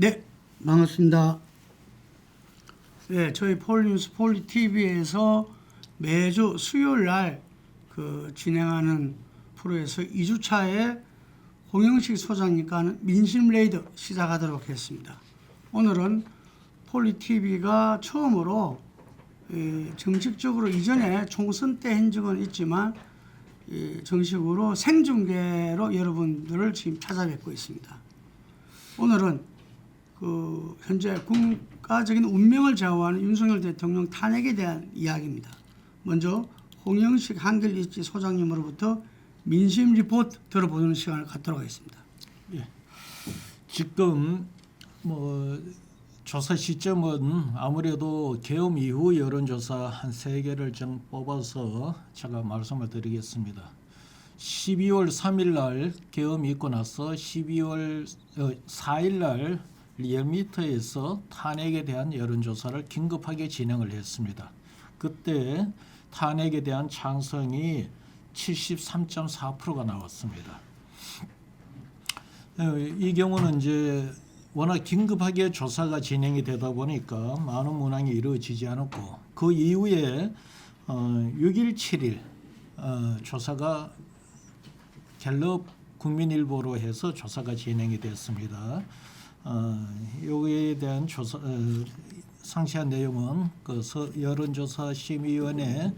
네, 반갑습니다. 네, 저희 폴뉴스 폴리TV에서 매주 수요일 날 진행하는 프로에서 2주차에 홍영식 소장님과 하는 민심 레이드 시작하도록 하겠습니다. 오늘은 폴리TV가 처음으로 정식적으로 이전에 총선 때 한 적은 있지만 정식으로 생중계로 여러분들을 지금 찾아뵙고 있습니다. 오늘은 현재 국가적인 운명을 좌우하는 윤석열 대통령 탄핵에 대한 이야기입니다. 먼저 홍영식 한길일지 소장님으로부터 민심 리포트 들어보는 시간을 갖도록 하겠습니다. 예. 지금 조사 시점은 아무래도 계엄 이후 여론조사 한 3개를 좀 뽑아서 제가 말씀을 드리겠습니다. 12월 3일 날 계엄이 있고 나서 12월 4일 날 리얼미터에서 탄핵에 대한 여론조사를 긴급하게 진행을 했습니다. 그때 탄핵에 대한 찬성이 73.4%가 나왔습니다. 이 경우는 이제 워낙 긴급하게 조사가 진행이 되다 보니까 많은 문항이 이루어지지 않았고 그 이후에 6일, 7일 조사가 갤럽 국민일보로 해서 조사가 진행이 됐습니다. 여기에 대한 조사 상세한 내용은 여론조사 심의위원회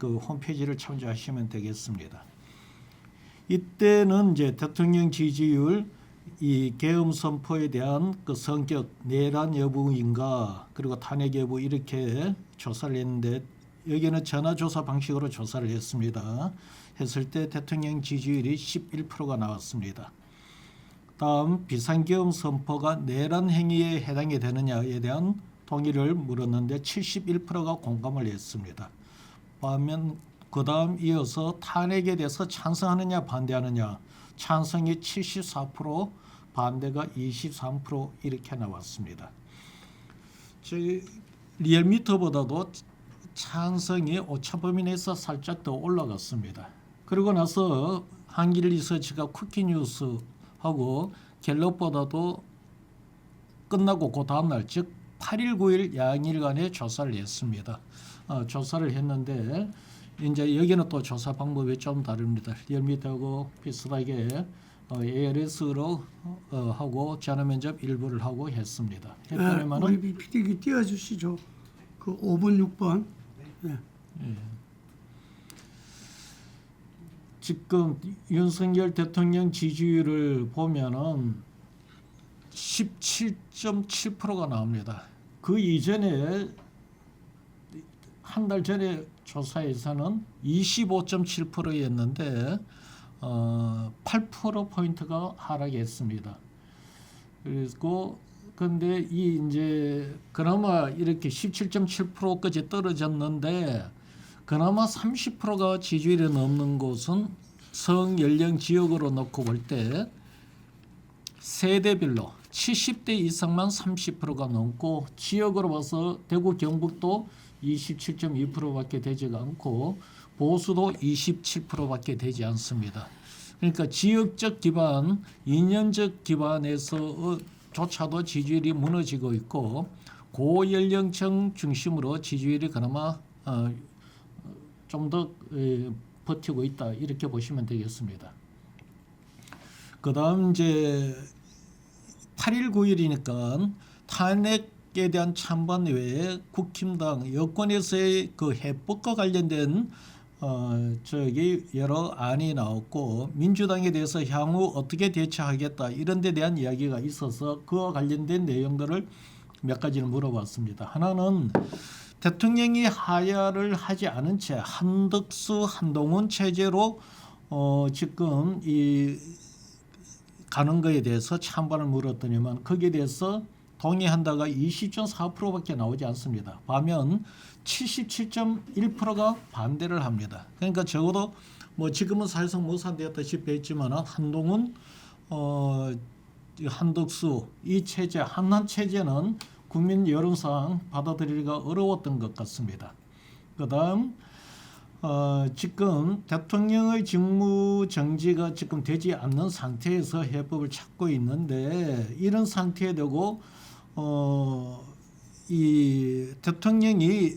홈페이지를 참조하시면 되겠습니다. 이때는 이제 대통령 지지율, 이 계엄 선포에 대한 성격, 내란 여부인가, 그리고 탄핵 여부 이렇게 조사를 했는데 여기는 전화조사 방식으로 조사를 했습니다. 했을 때 대통령 지지율이 11%가 나왔습니다. 다음 비상계엄 선포가 내란 행위에 해당이 되느냐에 대한 동의를 물었는데 71%가 공감을 했습니다. 반면 그 다음 이어서 탄핵에 대해서 찬성하느냐 반대하느냐, 찬성이 74%, 반대가 23% 이렇게 나왔습니다. 리얼미터보다도 찬성이 오차범위 내에서 살짝 더 올라갔습니다. 그리고 나서 한길리서치가 쿠키뉴스하고 갤럽보다도 끝나고 그 다음날 즉 8일 9일 양일간의 조사를 했습니다. 조사를 했는데 이제 여기는 또 조사 방법이 좀 다릅니다. 리얼미터하고 비슷하게 ALS로 하고 전화 면접 일부를 하고 했습니다. 했더니만은 우리 PD기 띄워주시죠. 5번, 6번. 네. 예. 지금 윤석열 대통령 지지율을 보면은 17.7%가 나옵니다. 그 이전에 한 달 전에 조사에서는 25.7%였는데 8%포인트가 하락했습니다. 그리고 근데 이제 그나마 이렇게 17.7%까지 떨어졌는데 그나마 30%가 지지율이 넘는 곳은 성 연령 지역으로 놓고 볼 때 세대별로 70대 이상만 30%가 넘고 지역으로 봐서 대구 경북도 27.2%밖에 되지가 않고 보수도 27%밖에 되지 않습니다. 그러니까 지역적 기반, 이념적 기반에서 조차도 지지율이 무너지고 있고 고연령층 중심으로 지지율이 그나마 좀 더 버티고 있다 이렇게 보시면 되겠습니다. 그다음 이제 8일 9일이니까 탄핵에 대한 찬반 외에 국힘당 여권에서의 해법과 관련된 여러 안이 나왔고 민주당에 대해서 향후 어떻게 대처하겠다 이런 데 대한 이야기가 있어서 그와 관련된 내용들을 몇 가지를 물어봤습니다. 하나는 대통령이 하야를 하지 않은 채 한덕수 한동훈 체제로 지금 가는 거에 대해서 찬반을 물었더니만 거기에 대해서 동의한다가 20.4%밖에 나오지 않습니다. 반면 77.1%가 반대를 합니다. 그러니까 적어도 지금은 사실상 무산되었다시피 했지만 한동훈, 한덕수 이 체제, 한한 체제는 국민 여론상 받아들이기가 어려웠던 것 같습니다. 그다음 지금 대통령의 직무 정지가 지금 되지 않는 상태에서 해법을 찾고 있는데 이런 상태에 되고 이 대통령이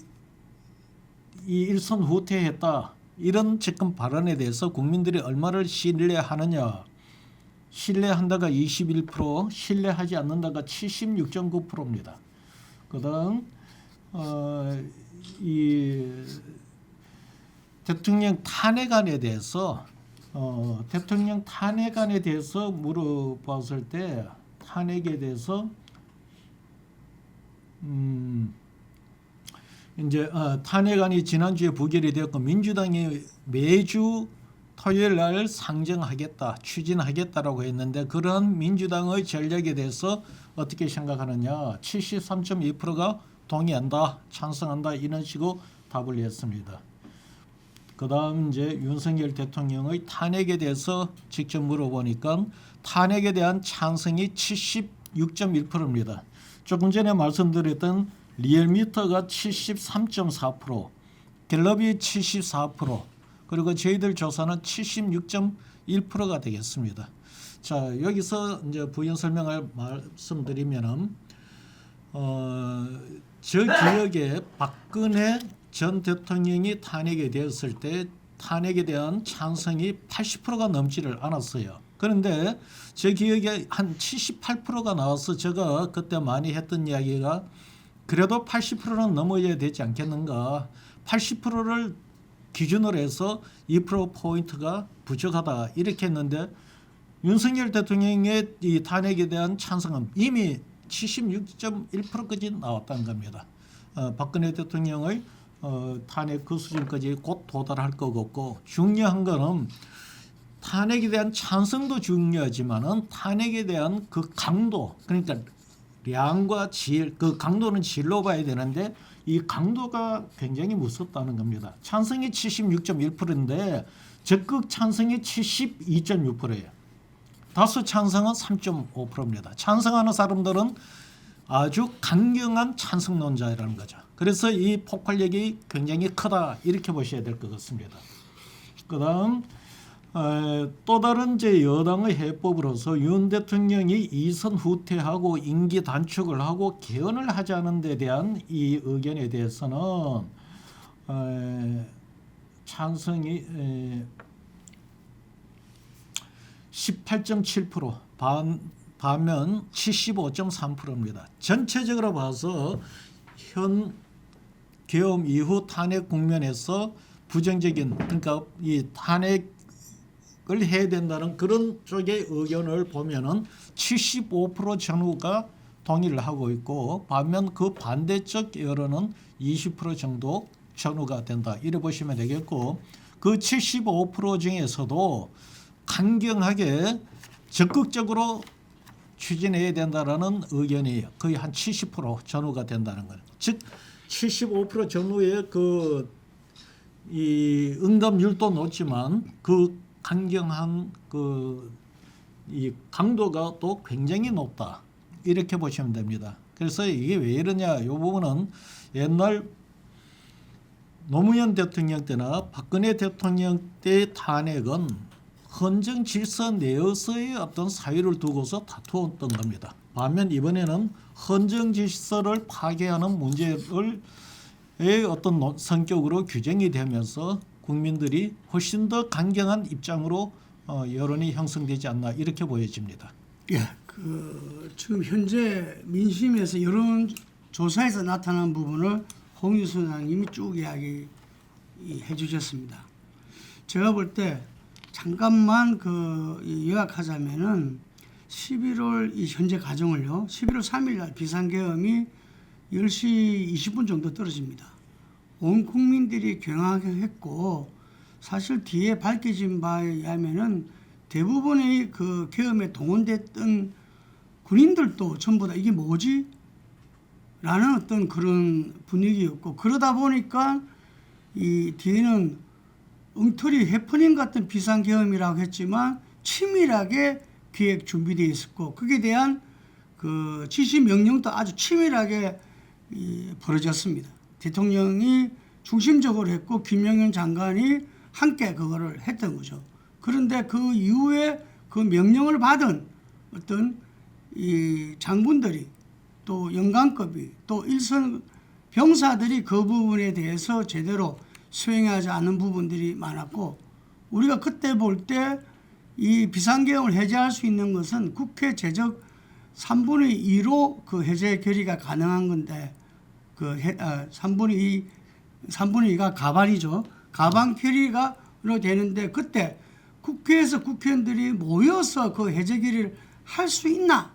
이 일선 후퇴했다 이런 지금 발언에 대해서 국민들이 얼마를 신뢰하느냐. 신뢰한다가 21%, 신뢰하지 않는다가 76.9%입니다. 그다음 이 대통령 탄핵안에 대해서 대통령 탄핵안에 대해서 물어봤을 때 탄핵에 대해서 이제 탄핵안이 지난주에 부결이 되었고 민주당이 매주 토요일 날 상정하겠다, 추진하겠다라고 했는데 그런 민주당의 전략에 대해서 어떻게 생각하느냐. 73.2%가 동의한다, 찬성한다 이런 식으로 답을 했습니다. 그 다음 이제 윤석열 대통령의 탄핵에 대해서 직접 물어보니까 탄핵에 대한 찬성이 76.1%입니다. 조금 전에 말씀드렸던 리얼미터가 73.4%, 갤럽이 74%, 그리고 저희들 조사는 76.1%가 되겠습니다. 자, 여기서 이제 부연 설명을 말씀드리면은 저 기억에 박근혜 전 대통령이 탄핵이 되었을 때 탄핵에 대한 찬성이 80%가 넘지를 않았어요. 그런데 제 기억에 한 78%가 나와서 제가 그때 많이 했던 이야기가 그래도 80%는 넘어야 되지 않겠는가. 80%를 기준으로 해서 2%포인트가 부족하다 이렇게 했는데 윤석열 대통령의 이 탄핵에 대한 찬성은 이미 76.1%까지 나왔다는 겁니다. 박근혜 대통령의 탄핵 그 수준까지 곧 도달할 거고 중요한 거는 탄핵에 대한 찬성도 중요하지만은 탄핵에 대한 그 강도 그러니까 량과 질 그 강도는 질로 봐야 되는데 이 강도가 굉장히 무섭다는 겁니다. 찬성이 76.1%인데 적극 찬성이 72.6%예요. 다수 찬성은 3.5%입니다. 찬성하는 사람들은 아주 강경한 찬성론자라는 거죠. 그래서 이 폭발력이 굉장히 크다 이렇게 보셔야 될 것 같습니다. 그다음 또 다른 제 여당의 해법으로서 윤 대통령이 이선 후퇴하고 임기 단축을 하고 개헌을 하자는 데 대한 이 의견에 대해서는 찬성이 18.7% 반면 75.3%입니다. 전체적으로 봐서 현 계엄 이후 탄핵 국면에서 부정적인 그러니까 이 탄핵을 해야 된다는 그런 쪽의 의견을 보면은 75% 전후가 동의를 하고 있고 반면 그 반대쪽 여론은 20% 정도 전후가 된다. 이래 보시면 되겠고 그 75% 중에서도 강경하게 적극적으로 추진해야 된다라는 의견이 거의 한 70% 전후가 된다는 거예요. 즉 75% 전후의 그 이 응답률도 높지만 그 강경한 그 이 강도가 또 굉장히 높다 이렇게 보시면 됩니다. 그래서 이게 왜 이러냐 이 부분은 옛날 노무현 대통령 때나 박근혜 대통령 때 탄핵은 헌정 질서 내에서의 어떤 사유를 두고서 다투었던 겁니다. 반면 이번에는 헌정 질서를 파괴하는 문제를 어떤 성격으로 규정이 되면서 국민들이 훨씬 더 강경한 입장으로 여론이 형성되지 않나 이렇게 보여집니다. 예, 지금 현재 민심에서 여론조사에서 나타난 부분을 홍유 소장님이 쭉 이야기해 주셨습니다. 제가 볼 때 잠깐만 요약하자면은 11월 이 현재 가정을요. 11월 3일 날 비상계엄이 10시 20분 정도 떨어집니다. 온 국민들이 경악했고 사실 뒤에 밝혀진 바에 의하면은 대부분의 그 계엄에 동원됐던 군인들도 전부 다 이게 뭐지? 라는 어떤 그런 분위기였고 그러다 보니까 이 뒤에는 엉터리 해프닝 같은 비상계엄이라고 했지만 치밀하게 기획 준비되어 있었고 그에 대한 그 지시 명령도 아주 치밀하게 벌어졌습니다. 대통령이 중심적으로 했고 김영현 장관이 함께 그거를 했던 거죠. 그런데 그 이후에 그 명령을 받은 어떤 이 장군들이 또 영관급이 또 일선 병사들이 그 부분에 대해서 제대로 수행하지 않는 부분들이 많았고, 우리가 그때 볼 때 이 비상계엄을 해제할 수 있는 것은 국회 제적 3분의 2로 그 해제 결의가 가능한 건데, 3분의 2가 가반이죠. 가반 결의가로 되는데, 그때 국회에서 국회의원들이 모여서 그 해제 결의를 할 수 있나?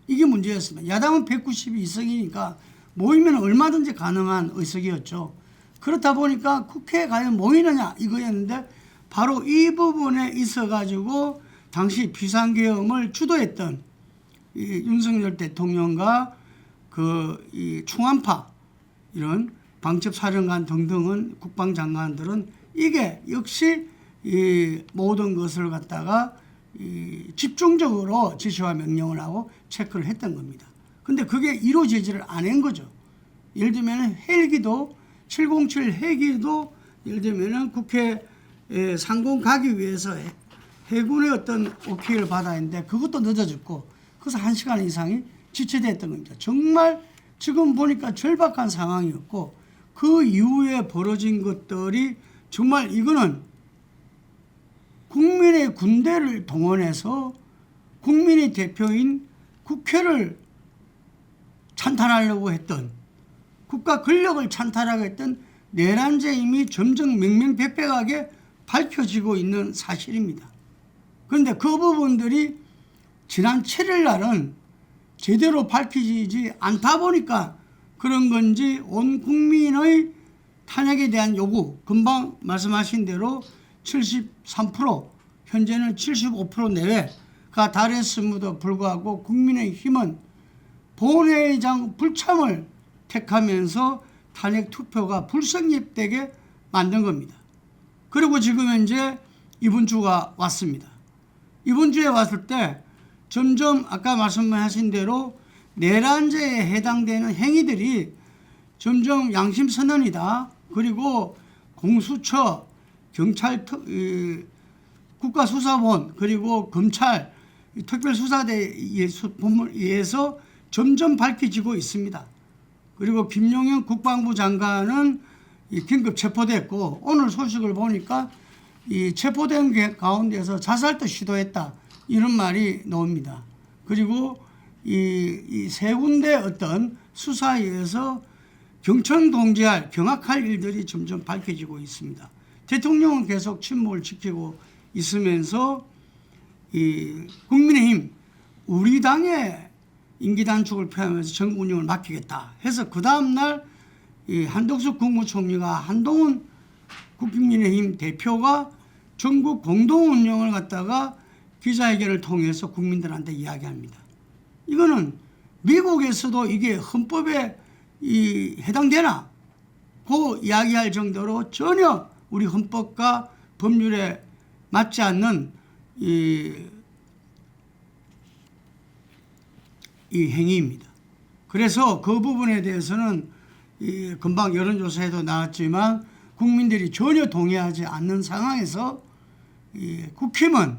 이게 문제였습니다. 야당은 192석이니까 모이면 얼마든지 가능한 의석이었죠. 그렇다 보니까 국회에 과연 모이느냐 이거였는데, 바로 이 부분에 있어가지고 당시 비상계엄을 주도했던 이 윤석열 대통령과 이 충안파 이런 방첩사령관 등등은 국방장관들은 이게 역시 이 모든 것을 갖다가 이 집중적으로 지시와 명령을 하고 체크를 했던 겁니다. 근데 그게 이루어지지를 않은 거죠. 예를 들면 헬기도 707 헬기도 예를 들면 국회 상공 가기 위해서 해군의 어떤 오케이를 받아야 했는데 그것도 늦어졌고, 그래서 1시간 이상이 지체됐던 겁니다. 정말 지금 보니까 절박한 상황이었고, 그 이후에 벌어진 것들이 정말 이거는 국민의 군대를 동원해서 국민의 대표인 국회를 찬탈하려고 했던, 국가 권력을 찬탈하려고 했던 내란죄임이 점점 명명백백하게 밝혀지고 있는 사실입니다. 그런데 그 부분들이 지난 7일 날은 제대로 밝혀지지 않다 보니까 그런 건지 온 국민의 탄핵에 대한 요구, 금방 말씀하신 대로 73%, 현재는 75% 내외가 달했음에도 불구하고 국민의힘은 본회의장 불참을 택하면서 탄핵 투표가 불성립되게 만든 겁니다. 그리고 지금 현재 이번 주가 왔습니다. 이번 주에 왔을 때 점점 아까 말씀하신 대로 내란죄에 해당되는 행위들이 점점 양심선언이다. 그리고 공수처, 경찰, 국가수사본, 그리고 검찰, 특별수사대에 의해서 점점 밝혀지고 있습니다. 그리고 김용현 국방부 장관은 긴급 체포됐고, 오늘 소식을 보니까 이 체포된 가운데서 자살도 시도했다, 이런 말이 나옵니다. 그리고 이 세 군데 어떤 수사에 의해서 경악할 일들이 점점 밝혀지고 있습니다. 대통령은 계속 침묵을 지키고 있으면서 이 국민의힘 우리 당의 임기 단축을 표하면서 정부 운영을 맡기겠다 해서 그 다음날 이 한덕수 국무총리가 한동훈 국민의힘 대표가 전국 공동 운영을 갖다가 기자회견을 통해서 국민들한테 이야기합니다. 이거는 미국에서도 이게 헌법에 해당되나? 그 이야기할 정도로 전혀 우리 헌법과 법률에 맞지 않는 이 행위입니다. 그래서 그 부분에 대해서는 금방 여론조사에도 나왔지만 국민들이 전혀 동의하지 않는 상황에서 국힘은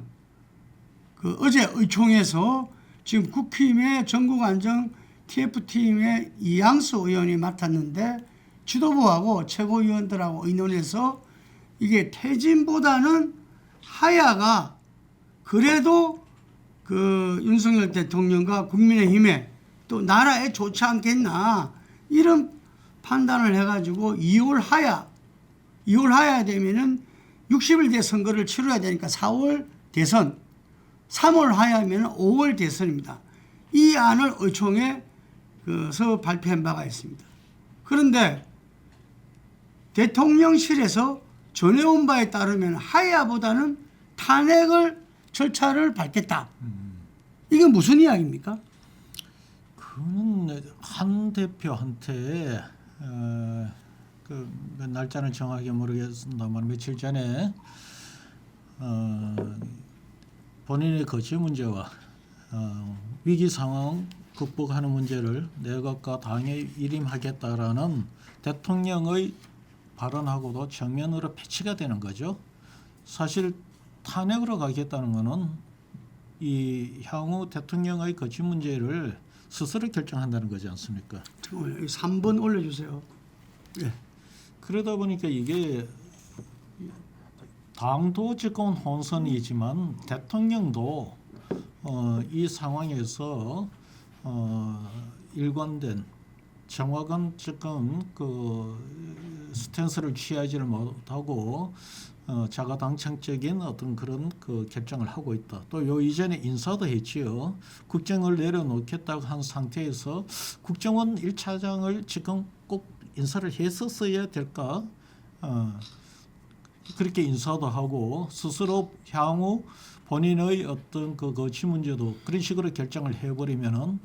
어제 의총에서 지금 국힘의 전국안정 TF팀의 이양수 의원이 맡았는데 지도부하고 최고위원들하고 의논해서 이게 퇴진보다는 하야가 그래도 윤석열 대통령과 국민의힘에 또 나라에 좋지 않겠나, 이런 판단을 해가지고 2월 하야 되면은 60일 대 선거를 치러야 되니까 4월 대선, 3월 하야면 5월 대선입니다. 이 안을 의총에서 발표한 바가 있습니다. 그런데 대통령실에서 전해온 바에 따르면 하야보다는 탄핵을 절차를 밟겠다. 이게 무슨 이야기입니까? 그는 한 대표한테 날짜는 정확히 모르겠습니다만 며칠 전에 본인의 거취 문제와 위기 상황 극복하는 문제를 내각과 당에 일임하겠다라는 대통령의 발언하고도 정면으로 배치가 되는 거죠. 사실 탄핵으로 가겠다는 것은 이 향후 대통령의 거취 문제를 스스로 결정한다는 거지 않습니까? 정말 3번 올려주세요. 예. 그러다 보니까 이게 당도 지금 혼선이지만 대통령도 이 상황에서 일관된 정확한 지금 그 스탠스를 취하지를 못하고 자가당착적인 어떤 그런 그 결정을 하고 있다. 또 요 이전에 인사도 했지요. 국정을 내려놓겠다고 한 상태에서 국정원 1차장을 지금 꼭 인사를 했었어야 될까? 그렇게 인사도 하고 스스로 향후 본인의 어떤 그 거취 문제도 그런 식으로 결정을 해버리면은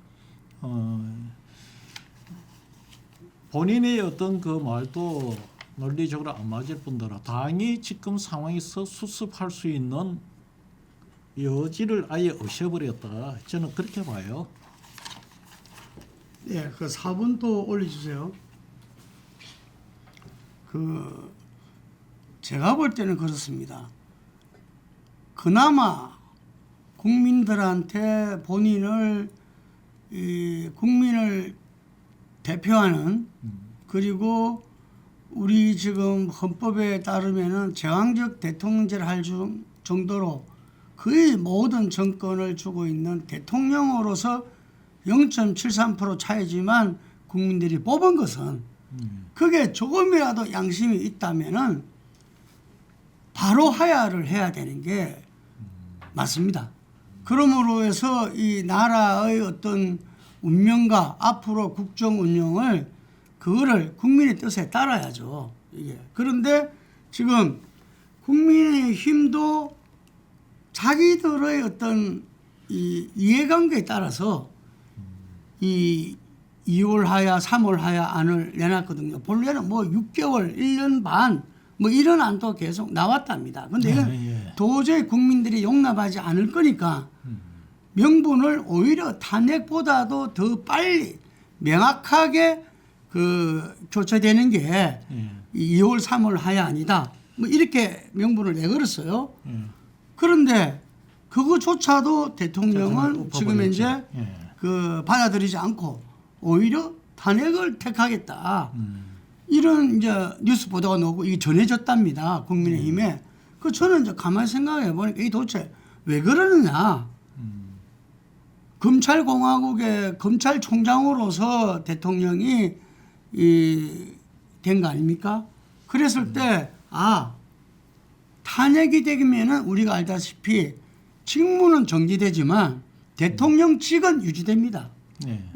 본인의 어떤 그 말도 논리적으로 안 맞을 뿐더러 당이 지금 상황에서 수습할 수 있는 여지를 아예 없애버렸다. 저는 그렇게 봐요. 예, 그 4번 또 올려주세요. 그 제가 볼 때는 그렇습니다. 그나마 국민들한테 본인을 국민을 대표하는 그리고 우리 지금 헌법에 따르면은 제왕적 대통령제를 할 정도로 거의 모든 정권을 주고 있는 대통령으로서 0.73% 차이지만 국민들이 뽑은 것은 그게 조금이라도 양심이 있다면은 바로 하야를 해야 되는 게 맞습니다. 그러므로 해서 이 나라의 어떤 운명과 앞으로 국정 운영을 그거를 국민의 뜻에 따라야죠. 이게. 그런데 지금 국민의힘도 자기들의 어떤 이 이해관계에 따라서 이 2월 하야, 3월 하야 안을 내놨거든요. 본래는 뭐 6개월, 1년 반 뭐 이런 안도 계속 나왔답니다. 근데 이건 도저히 국민들이 용납하지 않을 거니까 명분을 오히려 탄핵보다도 더 빨리 명확하게 그 교체되는 게 2월, 3월 하야 아니다. 뭐 이렇게 명분을 내걸었어요. 그런데 그거조차도 대통령은 지금 현재 그 받아들이지 않고 오히려 탄핵을 택하겠다. 이런 이제 뉴스 보도가 나오고 이게 전해졌답니다. 국민의힘에. 그 저는 이제 가만히 생각해 보니까 이 도대체 왜 그러느냐. 검찰공화국의 검찰총장으로서 대통령이 된 거 아닙니까? 그랬을 때 탄핵이 되면은 우리가 알다시피 직무는 정지되지만 대통령직은 유지됩니다.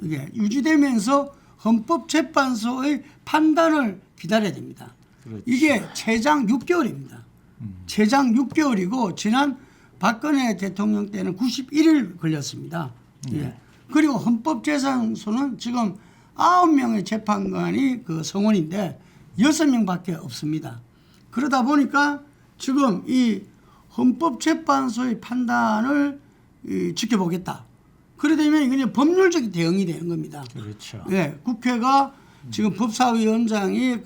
이게 유지되면서 헌법재판소의 판단을 기다려야 됩니다. 그렇죠. 이게 최장 6개월입니다. 최장 6개월이고 지난 박근혜 대통령 때는 91일 걸렸습니다. 예. 그리고 헌법재판소는 지금 9명의 재판관이 그 성원인데 6명밖에 없습니다. 그러다 보니까 지금 이 헌법재판소의 판단을 지켜보겠다. 그러다 보면 이건 법률적 대응이 되는 겁니다. 그렇죠. 예, 국회가 지금 법사위원장이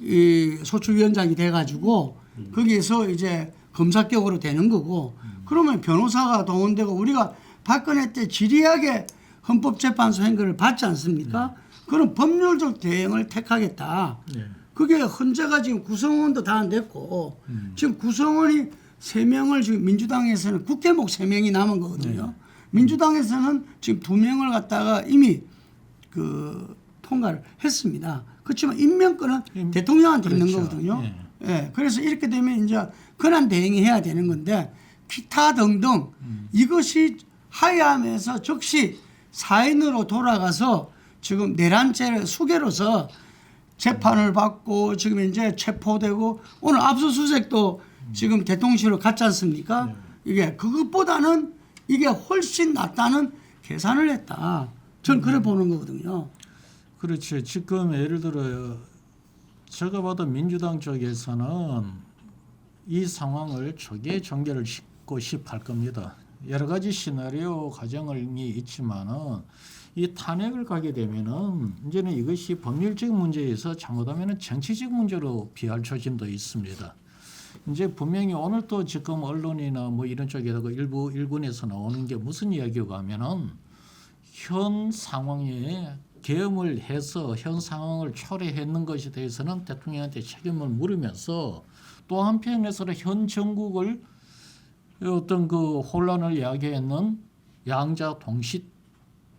이 소추위원장이 돼가지고 거기에서 이제 검사격으로 되는 거고 그러면 변호사가 동원되고 우리가 박근혜 때 지리하게 헌법재판소 행거를 받지 않습니까? 그런 법률적 대응을 택하겠다. 그게 헌재가 지금 구성원도 다 안 됐고 지금 구성원이 3명을 지금 민주당에서는 국회목 3명이 남은 거거든요. 민주당에서는 지금 2명을 갖다가 이미 그 통과를 했습니다. 그렇지만 임명권은 대통령한테 그렇죠. 있는 거거든요. 예. 그래서 이렇게 되면 이제 권한 대행해야 되는 건데 기타 등등 이것이 하야하면서 즉시 사인으로 돌아가서 지금 내란죄 수개로서 재판을 받고 지금 이제 체포되고 오늘 압수수색도 지금 대통령실로 갔지 않습니까? 이게 그것보다는 이게 훨씬 낫다는 계산을 했다. 전 그래 보는 거거든요. 그렇죠. 지금 예를 들어요. 제가 봐도 민주당 쪽에서는 이 상황을 초기에 종결을 짓고 싶어 할 겁니다. 여러 가지 시나리오 과정이 있지만은 이 탄핵을 가게 되면은 이제는 이것이 법률적 문제에서 잘못하면은 정치적 문제로 비할 조짐도 있습니다. 이제 분명히 오늘 또 지금 언론이나 뭐 이런 쪽에다가 일부 일군에서 나오는 게 무슨 이야기가 하면은 현 상황에 계엄을 해서 현 상황을 초래했는 것에 대해서는 대통령한테 책임을 물으면서 또 한편에서는 현 정국을 어떤 그 혼란을 야기했는 양자 동시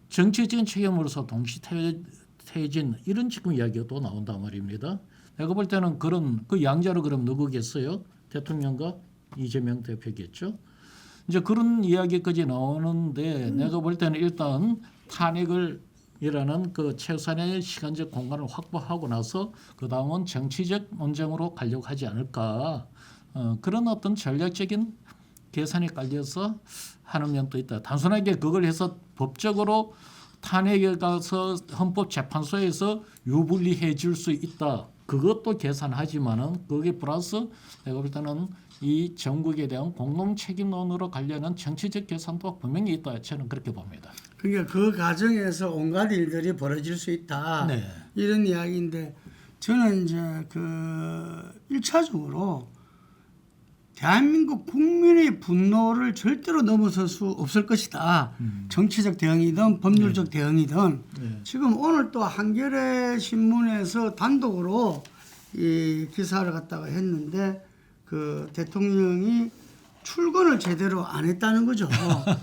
정치적인 책임으로서 동시 퇴진 이런 지금 이야기가 또 나온단 말입니다. 내가 볼 때는 그런 그 양자로 그럼 누구겠어요? 대통령과 이재명 대표겠죠. 이제 그런 이야기까지 나오는데 내가 볼 때는 일단 탄핵을 이라는 그 최소한의 시간적 공간을 확보하고 나서 그 다음은 정치적 논쟁으로 가려고 하지 않을까 그런 어떤 전략적인 계산이 깔려서 하는 면도 있다. 단순하게 그걸 해서 법적으로 탄핵에 가서 헌법재판소에서 유불리해 줄 수 있다. 그것도 계산하지만은 거기에 플러스 내가 볼 때는 이 정국에 대한 공동 책임론으로 가려는 정치적 계산도 분명히 있다. 저는 그렇게 봅니다. 그러니까 그 과정에서 온갖 일들이 벌어질 수 있다. 네. 이런 이야기인데 저는 이제 그 1차적으로 대한민국 국민의 분노를 절대로 넘어설 수 없을 것이다. 정치적 대응이든 법률적 대응이든 네. 지금 오늘 또 한겨레 신문에서 단독으로 이 기사를 갖다가 했는데 그 대통령이 출근을 제대로 안 했다는 거죠.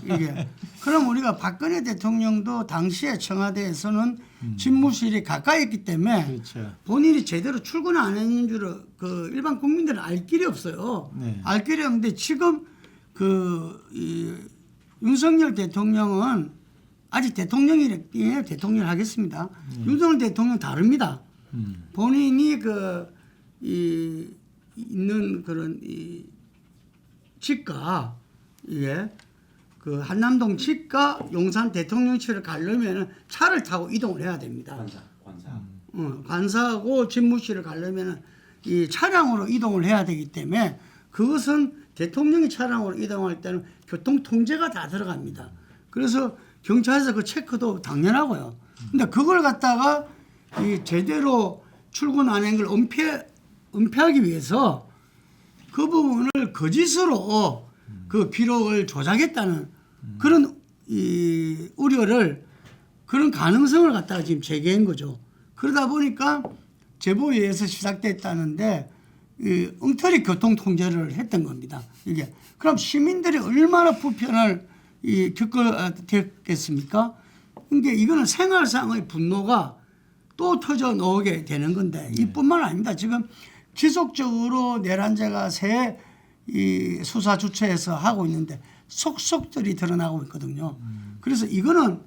이게. 그럼 우리가 박근혜 대통령도 당시에 청와대에서는 집무실이 가까이 있기 때문에 그렇죠. 본인이 제대로 출근을 안 했는 줄을 그 일반 국민들은 알 길이 없어요. 네. 알 길이 없는데 지금 이 윤석열 대통령은 아직 대통령이에요. 대통령 하겠습니다. 윤석열 대통령 다릅니다. 본인이 있는 그런 이 집과 이게 그 한남동 집과 용산 대통령실을 가려면 차를 타고 이동을 해야 됩니다. 관사하고 집무실을 가려면 이 차량으로 이동을 해야 되기 때문에 그것은 대통령이 차량으로 이동할 때는 교통 통제가 다 들어갑니다. 그래서 경찰에서 그 체크도 당연하고요. 근데 그걸 갖다가 이 제대로 출근 안 한 걸 은폐하기 위해서 그 부분을 거짓으로 그 기록을 조작했다는 그런 이 우려를 그런 가능성을 갖다가 지금 제기한 거죠. 그러다 보니까 제보에 의해서 시작됐다는데 이 엉터리 교통 통제를 했던 겁니다. 이게 그럼 시민들이 얼마나 불편을 겪겠습니까? 그러니까 이거는 생활상의 분노가 또 터져 나오게 되는 건데 이뿐만 아닙니다. 지금 지속적으로 내란죄가 새 이 수사 주체에서 하고 있는데 속속들이 드러나고 있거든요. 그래서 이거는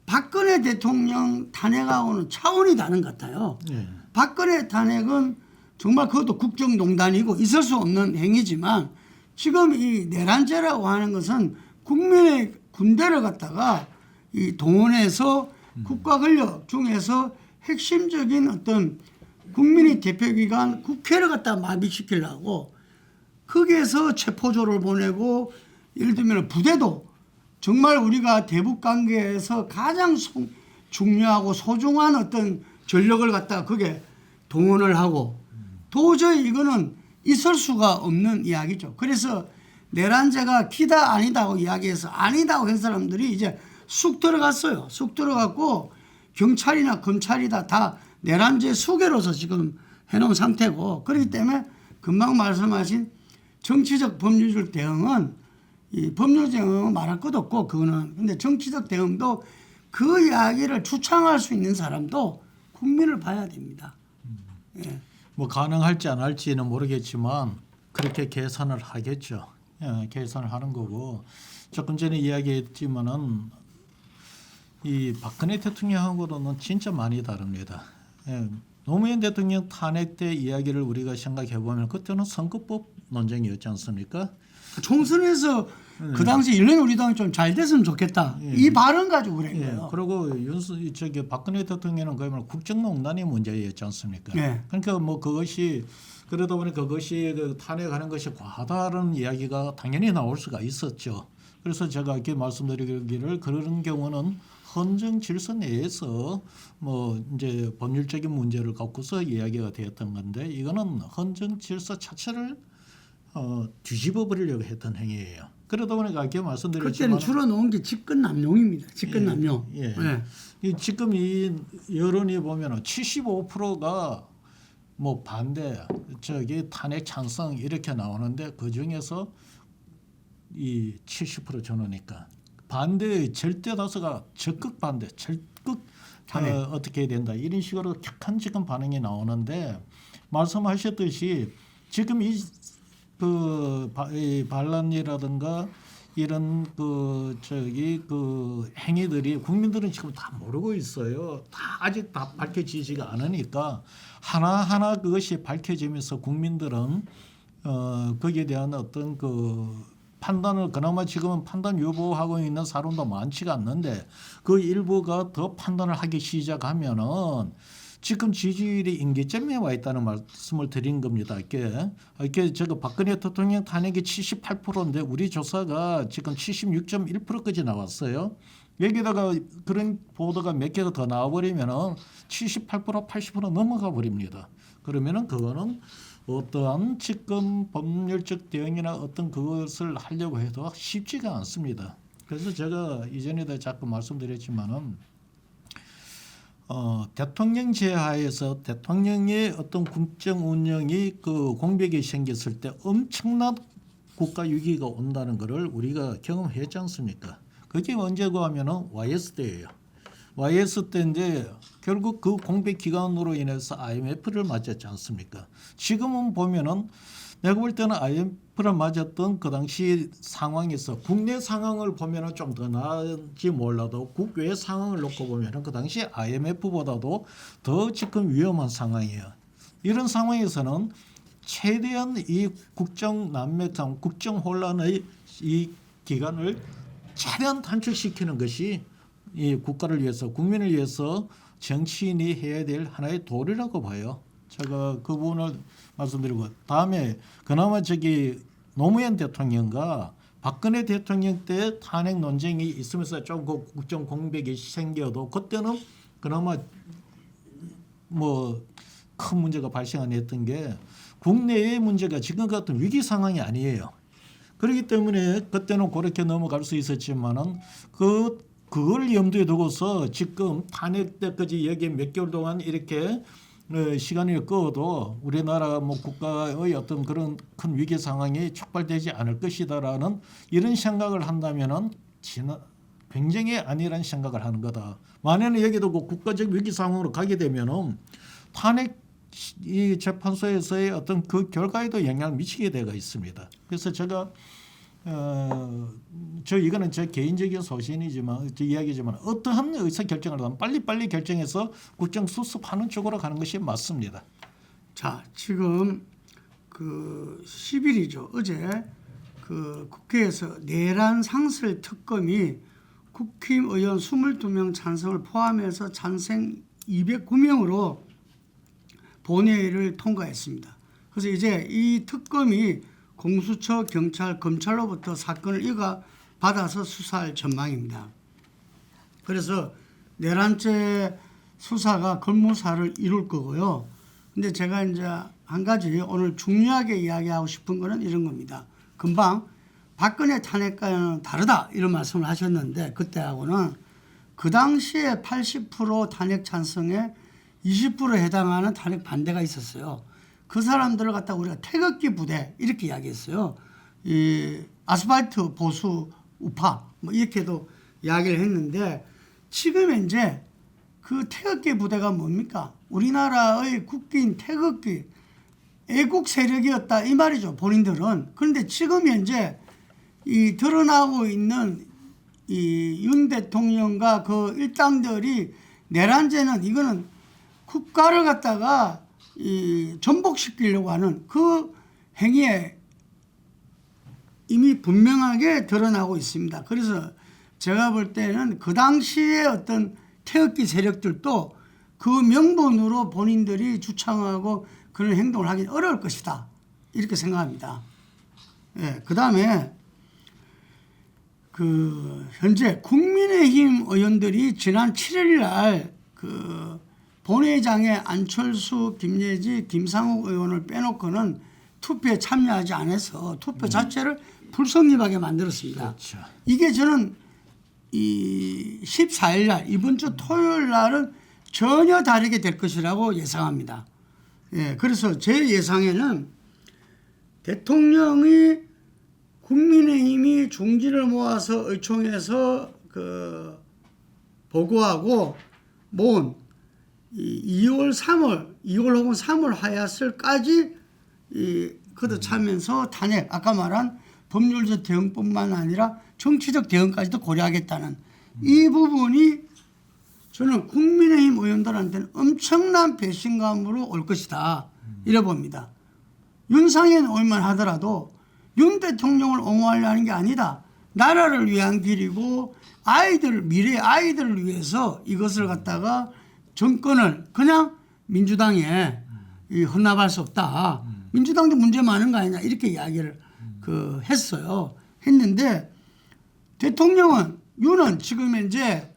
박근혜 대통령 탄핵하고는 차원이 다른 것 같아요. 네. 박근혜 탄핵은 정말 그것도 국정농단이고 있을 수 없는 행위지만 지금 이 내란죄라고 하는 것은 국민의 군대를 갖다가 이 동원해서 국가 권력 중에서 핵심적인 어떤 국민의 대표기관 국회를 갖다 마비시키려고 거기에서 체포조를 보내고 예를 들면 부대도 정말 우리가 대북 관계에서 가장 중요하고 소중한 어떤 전력을 갖다가 거기에 동원을 하고 도저히 이거는 있을 수가 없는 이야기죠. 그래서 내란죄가 기다 아니다고 이야기해서 아니다고 한 사람들이 이제 쑥 들어갔어요. 쑥 들어갔고 경찰이나 검찰이다 다 내란죄 수괴로서 지금 해놓은 상태고 그렇기 때문에 금방 말씀하신 정치적 법률적 대응은 이 법률 대응은 말할 것도 없고 그거는 근데 정치적 대응도 그 이야기를 추창할 수 있는 사람도 국민을 봐야 됩니다. 예. 뭐 가능할지 안 할지는 모르겠지만 그렇게 계산을 하겠죠. 예, 계산을 하는 거고 조금 전에 이야기했지만은 이 박근혜 대통령하고는 진짜 많이 다릅니다. 예, 노무현 대통령 탄핵 때 이야기를 우리가 생각해 보면 그때는 선거법 논쟁이었지 않습니까? 총선에서 그 당시 일련 우리 당이 좀 잘 됐으면 좋겠다. 예. 이 발언 가지고 그런 예, 거예요. 그리고 박근혜 대통령은 그야말로 국정농단의 문제였지 않습니까? 예. 그러니까 뭐 그것이 그러다 보니 그것이 그 탄핵하는 것이 과다른 이야기가 당연히 나올 수가 있었죠. 그래서 제가 이렇게 말씀드리기를 그런 경우는 헌정 질서 내에서 뭐 이제 법률적인 문제를 갖고서 이야기가 되었던 건데 이거는 헌정 질서 자체를 뒤집어 버리려고 했던 행위예요. 그러다 보니까 아까 말씀드렸지만 그때는 주로 놓은 게 집권남용입니다. 집권남용. 예. 예. 지금 이 여론이 보면은 75%가 뭐 반대, 저기 탄핵 찬성 이렇게 나오는데 그 중에서 이 70% 전후니까 반대의 절대 다수가 적극 반대, 적극 어떻게 해야 된다 이런 식으로 격한 지금 반응이 나오는데 말씀하셨듯이 지금 이 반란이라든가 이런 행위들이 국민들은 지금 다 모르고 있어요. 다 아직 다 밝혀지지가 않으니까 하나하나 그것이 밝혀지면서 국민들은 거기에 대한 어떤 판단을 그나마 지금은 판단 유보하고 있는 사람도 많지가 않는데 그 일부가 더 판단을 하기 시작하면은 지금 지지율이 임계점에 와 있다는 말씀을 드린 겁니다. 이게 저거 박근혜 대통령 탄핵이 78%인데 우리 조사가 지금 76.1%까지 나왔어요. 여기다가 그런 보도가 몇 개가 더 나와버리면은 78% 80% 넘어가 버립니다. 그러면은 그거는 어떠한 지금 법률적 대응이나 어떤 그것을 하려고 해도 쉽지가 않습니다. 그래서 제가 이전에도 자꾸 말씀드렸지만은 대통령 제하에서 대통령의 어떤 국정 운영이 공백이 생겼을 때 엄청난 국가 위기가 온다는 것을 우리가 경험했지 않습니까? 그게 언제고 하면은 YS 때예요. YS 때인데 결국 그 공백 기간으로 인해서 IMF를 맞았지 않습니까? 지금은 보면은 내가 볼 때는 IMF를 맞았던 그 당시 상황에서 국내 상황을 보면은 좀 더 나은지 몰라도 국외 상황을 놓고 보면은 그 당시 IMF보다도 더 지금 위험한 상황이에요. 이런 상황에서는 최대한 이 국정 난맥상, 국정 혼란의 이 기간을 최대한 단축시키는 것이 이 국가를 위해서, 국민을 위해서 정치인이 해야 될 하나의 도리라고 봐요. 제가 그 부분을 말씀드리고 다음에 그나마 노무현 대통령과 박근혜 대통령 때 탄핵 논쟁이 있으면서 좀 그 국정 공백이 생겨도 그때는 그나마 뭐 큰 문제가 발생 안 했던 게 국내의 문제가 지금 같은 위기 상황이 아니에요. 그렇기 때문에 그때는 그렇게 넘어갈 수 있었지만은 그걸 염두에 두고서 지금 탄핵 때까지 여기 몇 개월 동안 이렇게 시간을 끌어도 우리나라 뭐 국가의 어떤 그런 큰 위기 상황이 촉발되지 않을 것이다라는 이런 생각을 한다면은 굉장히 아니란 생각을 하는 거다. 만약에 여기도 국가적 위기 상황으로 가게 되면은 탄핵 이 재판소에서의 어떤 그 결과에도 영향을 미치게 되어 있습니다. 그래서 제가 이거는 제 개인적인 소신이지만 이야기지만 어떠한 의사 결정을 하면 빨리빨리 결정해서 국정 수습하는 쪽으로 가는 것이 맞습니다. 자, 지금 10일이죠. 어제 국회에서 내란 상설 특검이 국힘의원 22명 찬성을 포함해서 찬성 209명으로 본회의를 통과했습니다. 그래서 이제 이 특검이 공수처, 경찰, 검찰로부터 사건을 받아서 수사할 전망입니다. 그래서 내란죄 수사가 급무사를 이룰 거고요. 근데 제가 이제 한 가지 오늘 중요하게 이야기하고 싶은 거는 이런 겁니다. 금방 박근혜 탄핵과는 다르다 이런 말씀을 하셨는데 그때하고는 그 당시에 80% 탄핵 찬성에 20%에 해당하는 탄핵 반대가 있었어요. 그 사람들을 갖다가 우리가 태극기 부대 이렇게 이야기했어요. 이 아스팔트 보수 우파 뭐 이렇게도 이야기를 했는데 지금 현재 그 태극기 부대가 뭡니까? 우리나라의 국기인 태극기 애국 세력이었다 이 말이죠. 본인들은. 그런데 지금 현재 이 드러나고 있는 이 윤 대통령과 그 일당들이 내란죄는 이거는 국가를 갖다가 전복시키려고 하는 그 행위에 이미 분명하게 드러나고 있습니다. 그래서 제가 볼 때는 그 당시에 어떤 태극기 세력들도 그 명분으로 본인들이 주창하고 그런 행동을 하기 어려울 것이다. 이렇게 생각합니다. 예, 그 다음에 현재 국민의힘 의원들이 지난 7일 날그 본회의장에 안철수, 김예지, 김상욱 의원을 빼놓고는 투표에 참여하지 않아서 투표 자체를 불성립하게 만들었습니다. 그렇죠. 이게 저는 이 14일 날 이번 주 토요일 날은 전혀 다르게 될 것이라고 예상합니다. 예, 그래서 제 예상에는 대통령이 국민의힘이 중지를 모아서 의총에서 보고하고 모은 2월 혹은 3월 하야설까지 걷어차면서 탄핵, 아까 말한 법률적 대응뿐만 아니라 정치적 대응까지도 고려하겠다는 이 부분이 저는 국민의힘 의원들한테는 엄청난 배신감으로 올 것이다 이래 봅니다. 윤상현 의원만 하더라도 윤 대통령을 옹호하려는 게 아니다. 나라를 위한 길이고 미래 아이들을 위해서 이것을 갖다가 정권을 그냥 민주당에 헌납할 수 없다. 민주당도 문제 많은 거 아니냐 이렇게 이야기를 했는데 대통령은 윤은 지금 현재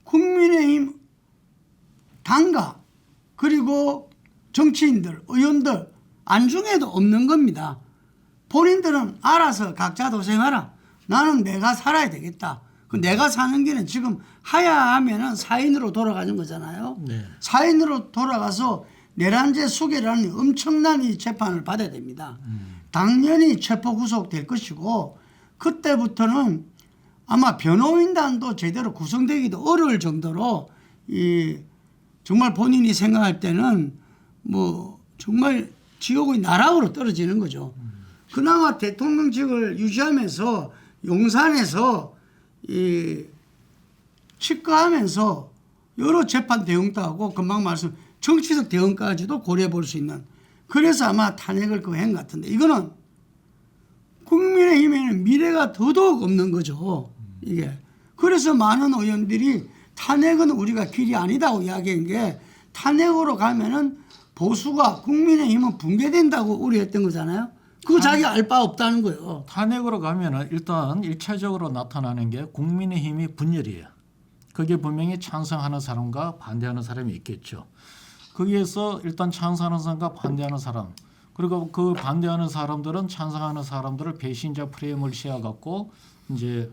국민의힘 당과 그리고 정치인들, 의원들 안중에도 없는 겁니다. 본인들은 알아서 각자 도생하라. 나는 내가 살아야 되겠다. 그 내가 사는 길은 지금 하야하면은 사인으로 돌아가는 거잖아요. 네. 사인으로 돌아가서 내란죄 수개라는 엄청난 이 재판을 받아야 됩니다. 당연히 체포 구속될 것이고 그때부터는 아마 변호인단도 제대로 구성되기도 어려울 정도로 정말 본인이 생각할 때는 뭐 정말 지옥의 나락으로 떨어지는 거죠. 그나마 대통령직을 유지하면서 용산에서 치과하면서 여러 재판 대응도 하고 금방 말씀 정치적 대응까지도 고려해 볼 수 있는 그래서 아마 탄핵을 한 것 같은데 이거는 국민의힘에는 미래가 더더욱 없는 거죠. 이게 그래서 많은 의원들이 탄핵은 우리가 길이 아니다고 이야기한 게 탄핵으로 가면은 보수가 국민의힘은 붕괴된다고 우려했던 거잖아요. 그거 자기가 알 바 없다는 거예요. 탄핵으로 가면은 일단 1차적으로 나타나는 게 국민의힘이 분열이에요. 그게 분명히 찬성하는 사람과 반대하는 사람이 있겠죠. 거기에서 일단 찬성하는 사람과 반대하는 사람 그리고 그 반대하는 사람들은 찬성하는 사람들을 배신자 프레임을 씌워갖고 이제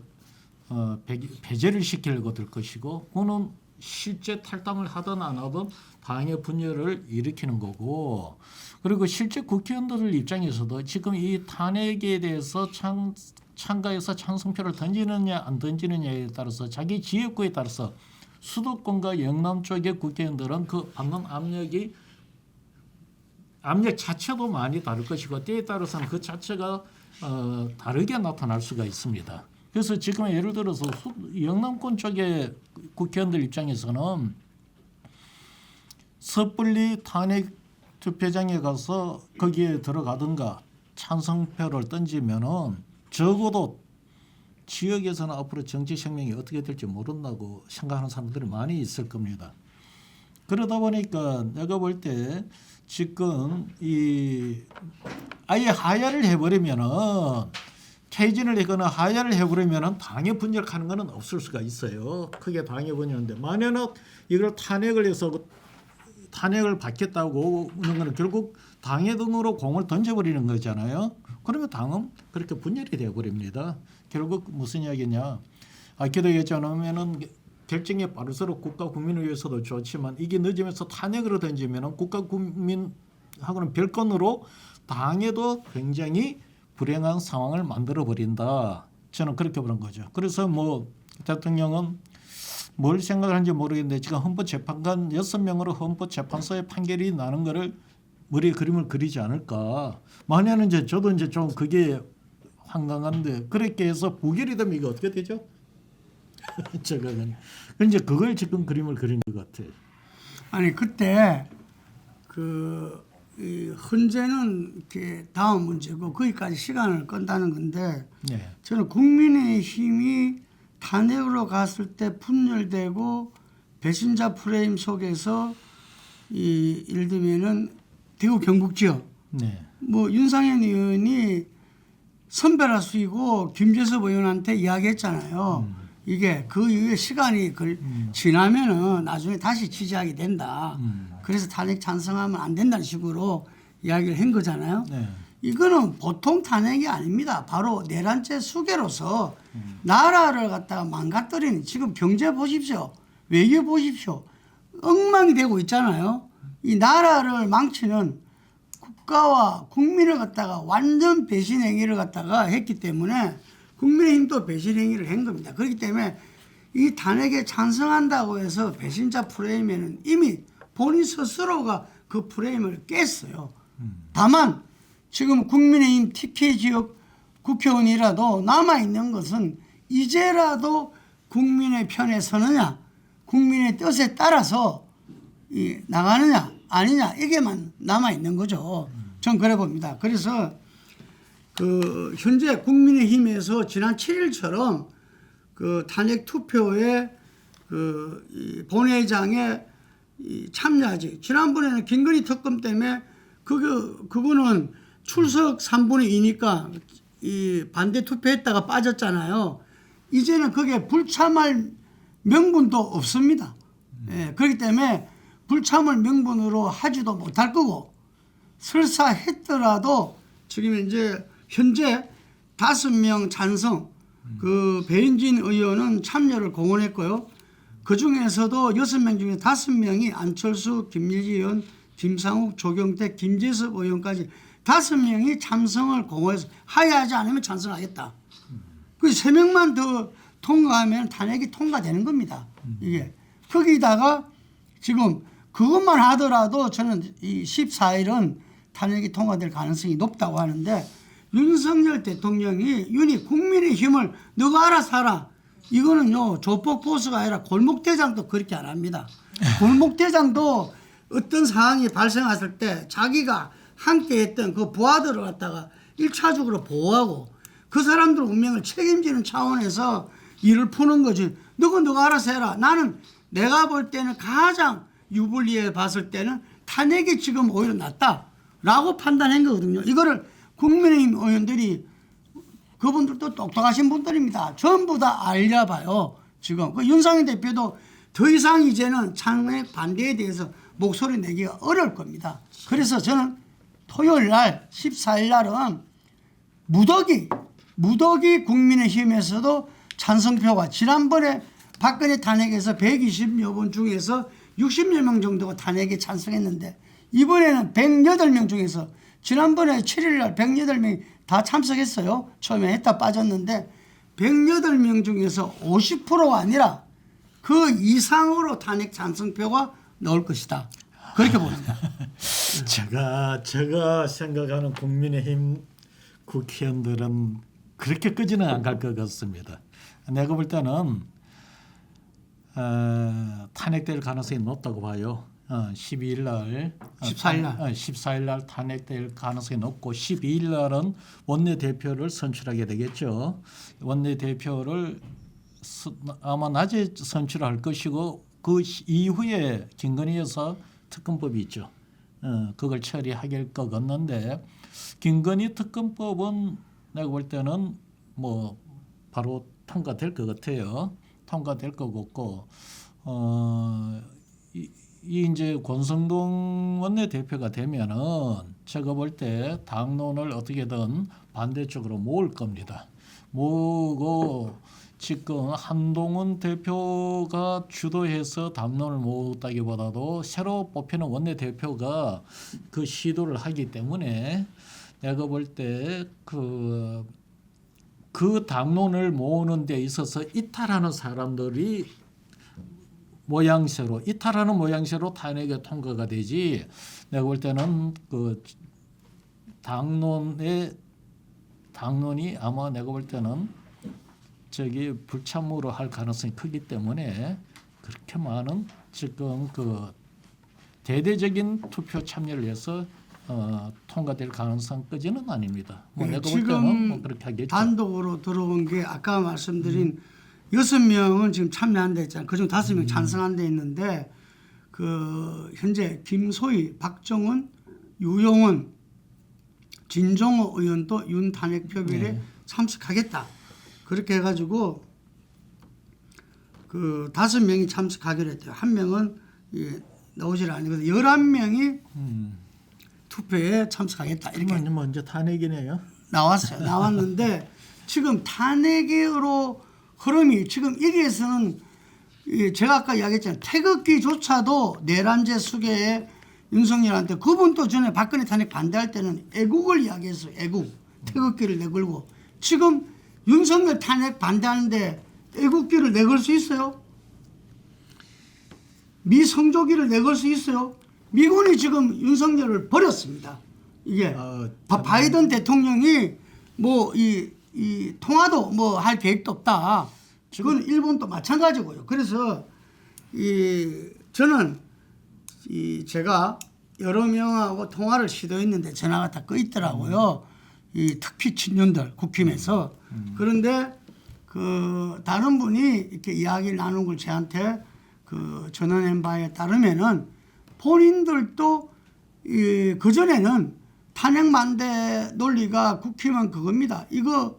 배제를 시키려고 들 것이고 그거는 실제 탈당을 하든 안 하든 당의 분열을 일으키는 거고 그리고 실제 국회의원들 입장에서도 지금 이 탄핵에 대해서 참가해서 찬성표를 던지느냐 안 던지느냐에 따라서 자기 지역구에 따라서 수도권과 영남 쪽의 국회의원들은 그 받는 압력 자체도 많이 다를 것이고 때에 따라서는 그 자체가 다르게 나타날 수가 있습니다. 그래서 지금 예를 들어서 영남권 쪽의 국회의원들 입장에서는 섣불리 탄핵 투표장에 가서 거기에 들어가든가 찬성표를 던지면은 적어도 지역에서는 앞으로 정치 생명이 어떻게 될지 모른다고 생각하는 사람들이 많이 있을 겁니다. 그러다 보니까 내가 볼 때 지금 아예 하야를 해버리면은 퇴진을 하거나 하야를 해버리면은 당의 분열하는 것은 없을 수가 있어요. 크게 당의 분열인데 만약에 이걸 탄핵을 해서 탄핵을 받겠다고 하는 것은 결국 당의 등으로 공을 던져버리는 거잖아요. 그러면 당은 그렇게 분열이 되어버립니다. 결국 무슨 이야기냐. 기대하지 않으면은 결정이 빠를수록 국가 국민을 위해서도 좋지만 이게 늦으면서 탄핵으로 던지면은 국가 국민하고는 별건으로 당에도 굉장히 불행한 상황을 만들어 버린다. 저는 그렇게 보는 거죠. 그래서 뭐 대통령은 뭘 생각을 하는지 모르겠는데 지금 헌법재판관 6명으로 헌법재판소의 판결이 나는 거를 머리에 그림을 그리지 않을까. 만약에 이제 저도 이제 좀 그게 황당한데 그렇게 해서 부결이 되면 이게 어떻게 되죠? 제가는 이제 그걸 지금 그림을 그린 것 같아요. 아니 그때 이 헌재는 이렇게 다음 문제고 거기까지 시간을 끈다는 건데 네. 저는 국민의힘이 탄핵으로 갔을 때 분열되고 배신자 프레임 속에서 예를 들면은 대구 경북 지역 네. 뭐 윤상현 의원이 선별할 수 있고 김재섭 의원한테 이야기했잖아요. 이게 그 이후에 시간이 지나면은 나중에 다시 취재하게 된다. 그래서 탄핵 찬성하면 안 된다는 식으로 이야기를 한 거잖아요. 네. 이거는 보통 탄핵이 아닙니다. 바로 내란죄 수괴로서 나라를 갖다가 망가뜨리는, 지금 경제 보십시오. 외교 보십시오. 엉망이 되고 있잖아요. 이 나라를 망치는 국가와 국민을 갖다가 완전 배신 행위를 갖다가 했기 때문에 국민의힘도 배신 행위를 한 겁니다. 그렇기 때문에 이 탄핵에 찬성한다고 해서 배신자 프레임에는 이미 본인 스스로가 그 프레임을 깼어요. 다만 지금 국민의힘 TK 지역 국회의원이라도 남아있는 것은 이제라도 국민의 편에 서느냐, 국민의 뜻에 따라서 나가느냐 아니냐, 이게만 남아있는 거죠. 전 그래 봅니다. 그래서 그 현재 국민의힘에서 지난 7일처럼 그 탄핵 투표에 그 본회의장에 참여하지. 지난번에는 김건희 특검 때문에 그거는 출석 3분의 2니까 이 반대 투표했다가 빠졌잖아요. 이제는 그게 불참할 명분도 없습니다. 예, 그렇기 때문에 불참을 명분으로 하지도 못할 거고, 설사 했더라도 지금 이제 현재 5명 찬성, 그 배현진 의원은 참여를 공언했고요. 그 중에서도 6명 중에 5명이 안철수, 김일지 의원, 김상욱, 조경태, 김재섭 의원까지 5명이 찬성을 공언해서 하야하지 않으면 찬성하겠다. 그 3명만 더 통과하면 탄핵이 통과되는 겁니다. 이게. 거기다가 지금 그것만 하더라도 저는 이 14일은 탄핵이 통과될 가능성이 높다고 하는데, 윤석열 대통령이 윤희 국민의힘을 너가 알아서 하라. 이거는요, 조폭 보수가 아니라 골목대장도 그렇게 안 합니다. 골목대장도 어떤 상황이 발생했을 때 자기가 함께 했던 그 부하들을 갖다가 1차적으로 보호하고 그 사람들 운명을 책임지는 차원에서 일을 푸는 거지. 너가 알아서 해라. 나는 내가 볼 때는 가장 유불리에 봤을 때는 탄핵이 지금 오히려 낫다라고 판단한 거거든요. 이거를 국민의힘 의원들이, 그분들도 똑똑하신 분들입니다. 전부 다 알려봐요. 지금 그 윤상현 대표도 더 이상 이제는 탄핵 반대에 대해서 목소리 내기가 어려울 겁니다. 그래서 저는 토요일 날 14일 날은 무더기 국민의힘에서도 찬성표가, 지난번에 박근혜 탄핵에서 120여 분 중에서 60여 명 정도가 탄핵에 찬성했는데, 이번에는 108명 중에서, 지난번에 7일 날 108명이 다 참석했어요. 처음에 했다 빠졌는데 108명 중에서 50%가 아니라 그 이상으로 탄핵 찬성표가 나올 것이다. 그렇게 봅니다. 제가 생각하는 국민의힘 국회의원들은 그렇게 끄지는 안 갈 것 같습니다. 내가 볼 때는 탄핵될 가능성이 높다고 봐요. 12일 날, 14일 날 탄핵될 가능성이 높고, 12일 날은 원내대표를 선출하게 되겠죠. 원내대표를 아마 낮에 선출할 것이고, 그 이후에 김건희 여사 특검법이 있죠. 그걸 처리하게 것 같는데, 김건희 특검법은 내가 볼 때는 뭐 바로 통과될 것 같아요. 통과될 것 같고, 이 이제 권성동 원내대표가 되면은 제가 볼 때 당론을 어떻게든 반대쪽으로 모을 겁니다. 모으고, 지금 한동훈 대표가 주도해서 당론을 모았다기보다도 새로 뽑히는 원내대표가 그 시도를 하기 때문에 내가 볼 때 그 당론을 모으는 데 있어서 이탈하는 사람들이 이탈하는 모양새로 탄핵에 통과가 되지, 내가 볼 때는 그 당론이 아마 내가 볼 때는 불참으로 할 가능성이 크기 때문에 그렇게 많은 지금 그 대대적인 투표 참여를 해서 통과될 가능성까지는 아닙니다. 뭐 내가 볼 때는 뭐 그렇게 하겠죠. 단독으로 들어온 게 아까 말씀드린 6명은 지금 참여한다 했잖아요. 그중 5명 찬성한다 했는데, 그 현재 김소희, 박정훈, 유용훈, 진종호 의원도 윤 탄핵 표결에 네. 참석하겠다. 그렇게 해가지고 그 5명이 참석하기로 했대요. 1명은 나오질 않거든. 11명이 투표에 참석하겠다. 이렇게 이게 먼저 탄핵이네요. 나왔어요. 나왔는데 지금 탄핵으로 흐름이 지금 여기에서는 제가 아까 이야기했잖아요. 태극기조차도 내란제 수계에 윤석열한테 그분도 전에 박근혜 탄핵 반대할 때는 애국을 이야기했어요. 애국. 태극기를 내걸고. 지금 윤석열 탄핵 반대하는데 애국기를 내걸 수 있어요? 미성조기를 내걸 수 있어요? 미군이 지금 윤석열을 버렸습니다. 이게 바이든 대통령이 뭐 이 통화도 뭐 할 계획도 없다. 그건 일본도 마찬가지고요. 그래서 저는 제가 여러 명하고 통화를 시도했는데 전화가 다 꺼 있더라고요. 이 특히 친윤들 국힘에서. 그런데 그 다른 분이 이렇게 이야기를 나눈 걸 저한테 그 전화한 바에 따르면은 본인들도 그 전에는 탄핵 반대 논리가 국힘은 그겁니다. 이거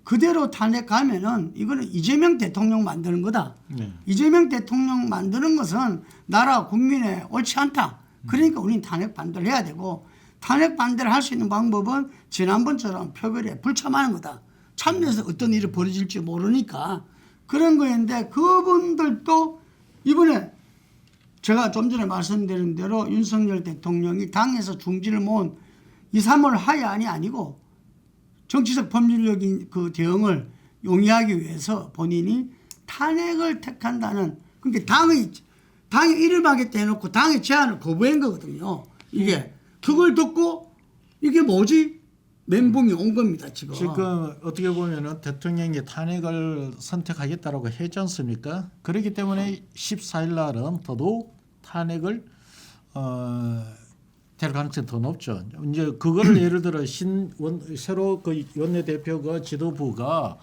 그대로 탄핵 가면은 이거는 이재명 대통령 만드는 거다. 네. 이재명 대통령 만드는 것은 나라 국민에 옳지 않다. 그러니까 우리는 탄핵 반대를 해야 되고 탄핵 반대를 할 수 있는 방법은 지난번처럼 표결에 불참하는 거다. 참여해서 어떤 일이 벌어질지 모르니까 그런 거였는데 그분들도 이번에 제가 좀 전에 말씀드린 대로 윤석열 대통령이 당에서 중진을 모은 2, 3월 하야안이 아니고 정치적 법률적인 그 대응을 용이하기 위해서 본인이 탄핵을 택한다는 그러니까 당이 이름하겠다 해놓고 당의 제안을 거부한 거거든요. 이게 그걸 듣고 이게 뭐지? 멘붕이 온 겁니다. 지금 어떻게 보면은 대통령이 탄핵을 선택하겠다라고 했지 않습니까? 그렇기 때문에 14일 날은 더더욱 탄핵을 될 가능성이 더 높죠. 이제 그거를 예를 들어 새로 그 원내대표가 지도부가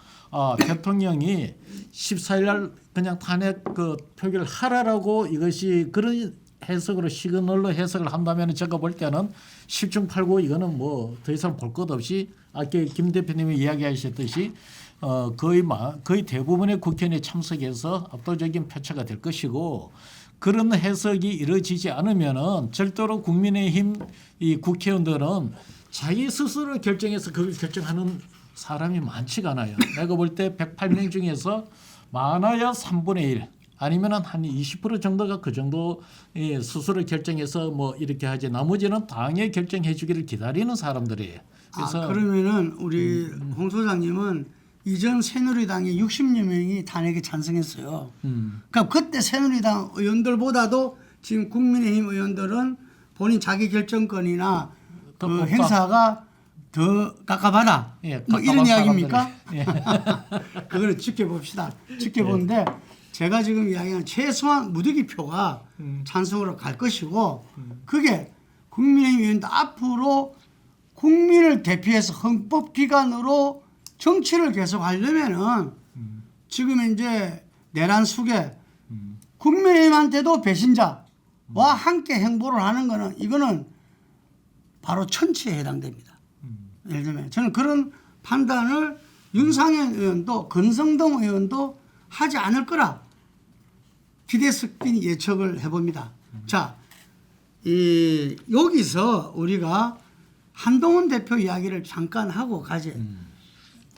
대통령이 14일 날 그냥 탄핵 그 표결을 하라라고 이것이 그런 해석으로 시그널로 해석을 한다면 제가 볼 때는 10중 8구 이거는 뭐 더 이상 볼 것 없이 아까 김 대표님이 이야기하셨듯이 거의 대부분의 국회의원이 참석해서 압도적인 표차가 될 것이고 그런 해석이 이루어지지 않으면은 절대로 국민의힘 이 국회의원들은 자기 스스로 결정해서 그걸 결정하는 사람이 많지가 않아요. 내가 볼 때 108명 중에서 많아야 3분의 1 아니면은 한 20% 정도가 그 정도 스스로 결정해서 뭐 이렇게 하지 나머지는 당에 결정해 주기를 기다리는 사람들이에요. 그래서 그러면은 우리 홍 소장님은 이전 새누리당에 60여 명이 탄핵에 찬성했어요. 그러니까 그때 새누리당 의원들보다도 지금 국민의힘 의원들은 본인 자기 결정권이나 그 행사가 더 깝깝하다. 예, 뭐 이런 이야기입니까? 예. 그거를 지켜봅시다. 지켜보는데 제가 지금 이야기하는 최소한 무더기표가 찬성으로 갈 것이고 그게 국민의힘 의원도 앞으로 국민을 대표해서 헌법기관으로 정치를 계속 하려면은 지금 이제 내란 속에 국민의힘한테도 배신자와 함께 행보를 하는 거는 이거는 바로 천치에 해당됩니다. 예를 들면 저는 그런 판단을 윤상현 의원도 권성동 의원도 하지 않을 거라 기대 섞인 예측을 해봅니다. 자, 여기서 우리가 한동훈 대표 이야기를 잠깐 하고 가지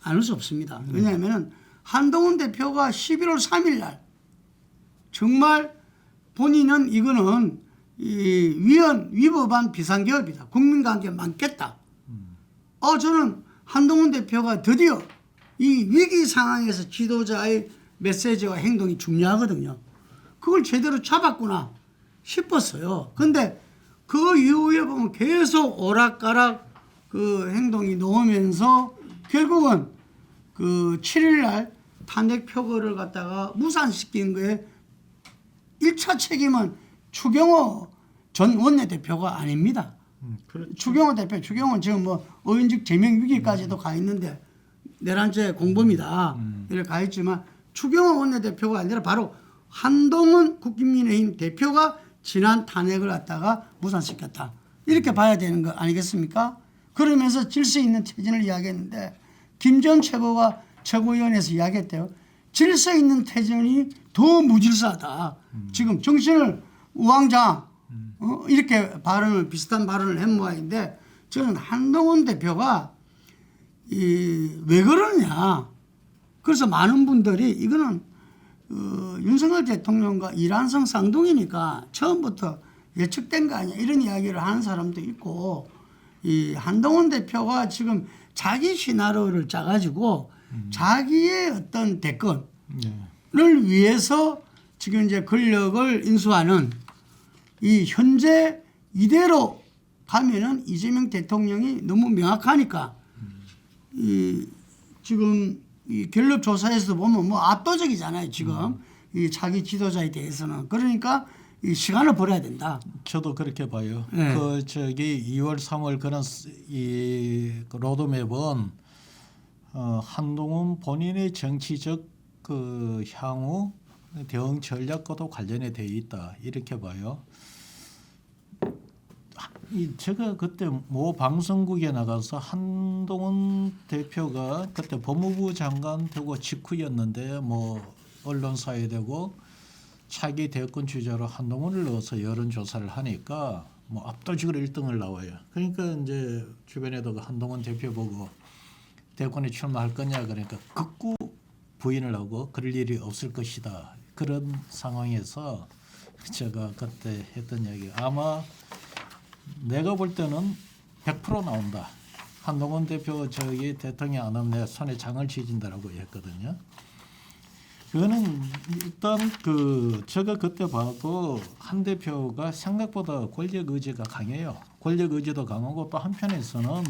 않을 수 없습니다. 왜냐하면 한동훈 대표가 11월 3일 날 정말 본인은 이거는 위법한 비상계엄이다. 국민관계 많겠다. 저는 한동훈 대표가 드디어 이 위기 상황에서 지도자의 메시지와 행동이 중요하거든요. 그걸 제대로 잡았구나 싶었어요. 근데 그 이후에 보면 계속 오락가락 그 행동이 나오면서 결국은 그 7일 날 탄핵 표결을 갖다가 무산시킨 거에 1차 책임은 추경호 전 원내대표가 아닙니다. 그렇죠. 추경호는 지금 뭐 의원직 제명 위기까지도 가 있는데 내란죄 공범이다 이렇게 가 있지만 추경호 원내대표가 아니라 바로 한동훈 국민의힘 대표가 지난 탄핵을 갖다가 무산시켰다 이렇게 봐야 되는 거 아니겠습니까? 그러면서 질서 있는 퇴진을 이야기했는데 김전 최고위원회에서 이야기했대요. 질서 있는 퇴진이 더 무질서하다. 지금 정신을 우왕좌왕 이렇게 비슷한 발언을 한 모양인데 저는 한동훈 대표가 왜 그러냐. 그래서 많은 분들이 이거는 윤석열 대통령과 이란성 쌍둥이니까 처음부터 예측된 거 아니야 이런 이야기를 하는 사람도 있고 이 한동훈 대표가 지금 자기 시나리오를 짜가지고 자기의 어떤 대권을 위해서 지금 이제 권력을 인수하는 이 현재 이대로 가면은 이재명 대통령이 너무 명확하니까 이 지금 이 갤럽 조사에서 보면 뭐 압도적이잖아요 지금 이 자기 지도자에 대해서는. 그러니까 이 시간을 벌어야 된다. 저도 그렇게 봐요. 네. 2월 3월 그런 이 로드맵은 한동훈 본인의 정치적 그 향후 대응 전략과도 관련이 돼 있다 이렇게 봐요. 제가 그때 모 방송국에 나가서 한동훈 대표가 그때 법무부 장관 되고 직후였는데 뭐 언론사에 되고 차기 대권 주자로 한동훈을 넣어서 여론조사를 하니까 뭐 압도적으로 1등을 나와요. 그러니까 이제 주변에도 한동훈 대표 보고 대권에 출마할 거냐 그러니까 극구 부인을 하고 그럴 일이 없을 것이다. 그런 상황에서 제가 그때 했던 이야기 아마 내가 볼 때는 100% 나온다. 한동훈 대표 저기 대통령 안 하면 내 손에 장을 쥐진다라고 했거든요. 그거는 일단 제가 그때 봐도 한 대표가 생각보다 권력 의지가 강해요. 권력 의지도 강하고 또 한편에서는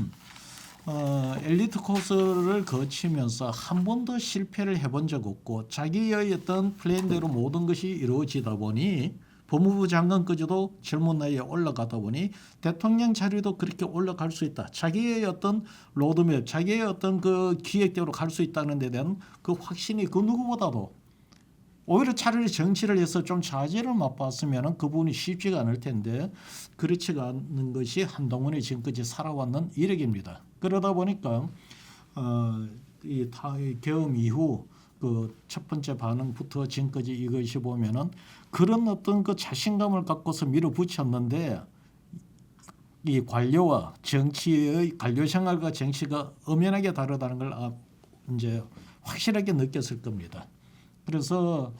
엘리트 코스를 거치면서 한 번도 실패를 해본 적 없고 자기의 어떤 플랜대로 모든 것이 이루어지다 보니 법무부 장관까지도 젊은 나이에 올라가다 보니 대통령 자리도 그렇게 올라갈 수 있다. 자기의 어떤 로드맵, 자기의 어떤 그 기획대로 갈 수 있다는 데 대한 그 확신이 그 누구보다도 오히려 차라리 정치를 해서 좀 좌절을 맛봤으면 그 부분이 쉽지가 않을 텐데 그렇지가 않는 것이 한동훈이 지금까지 살아왔는 이력입니다. 그러다 보니까 이 계엄 이후 그 첫 번째 반응부터 지금까지 이것이 보면은 그런 어떤 그 자신감을 갖고서 밀어붙였는데 이 관료와 정치의 관료 생활과 정치가 엄연하게 다르다는 걸 이제 확실하게 느꼈을 겁니다. 그래서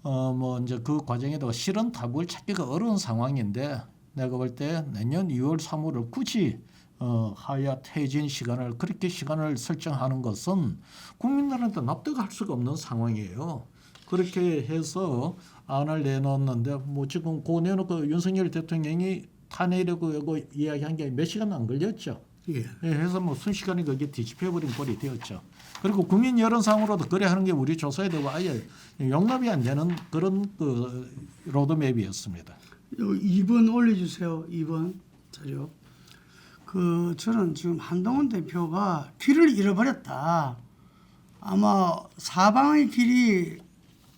뭐 이제 그 과정에도 실은 답을 찾기가 어려운 상황인데 내가 볼 때 내년 2월 3월을 굳이 하야 퇴진 시간을 그렇게 시간을 설정하는 것은 국민들한테 납득할 수가 없는 상황이에요. 그렇게 해서 안을 내놓았는데 뭐 지금 그 내놓고 윤석열 대통령이 탄핵이라고 이야기한 게 몇 시간 안 걸렸죠. 예. 해서 뭐 순식간에 그게 뒤집혀버린 꼴이 되었죠. 그리고 국민 여론상으로도 그래 하는 게 우리 조사에 되고 아예 용납이 안 되는 그런 그 로드맵이었습니다. 2번 올려주세요. 2번 자료. 저는 지금 한동훈 대표가 길을 잃어버렸다. 아마 사방의 길이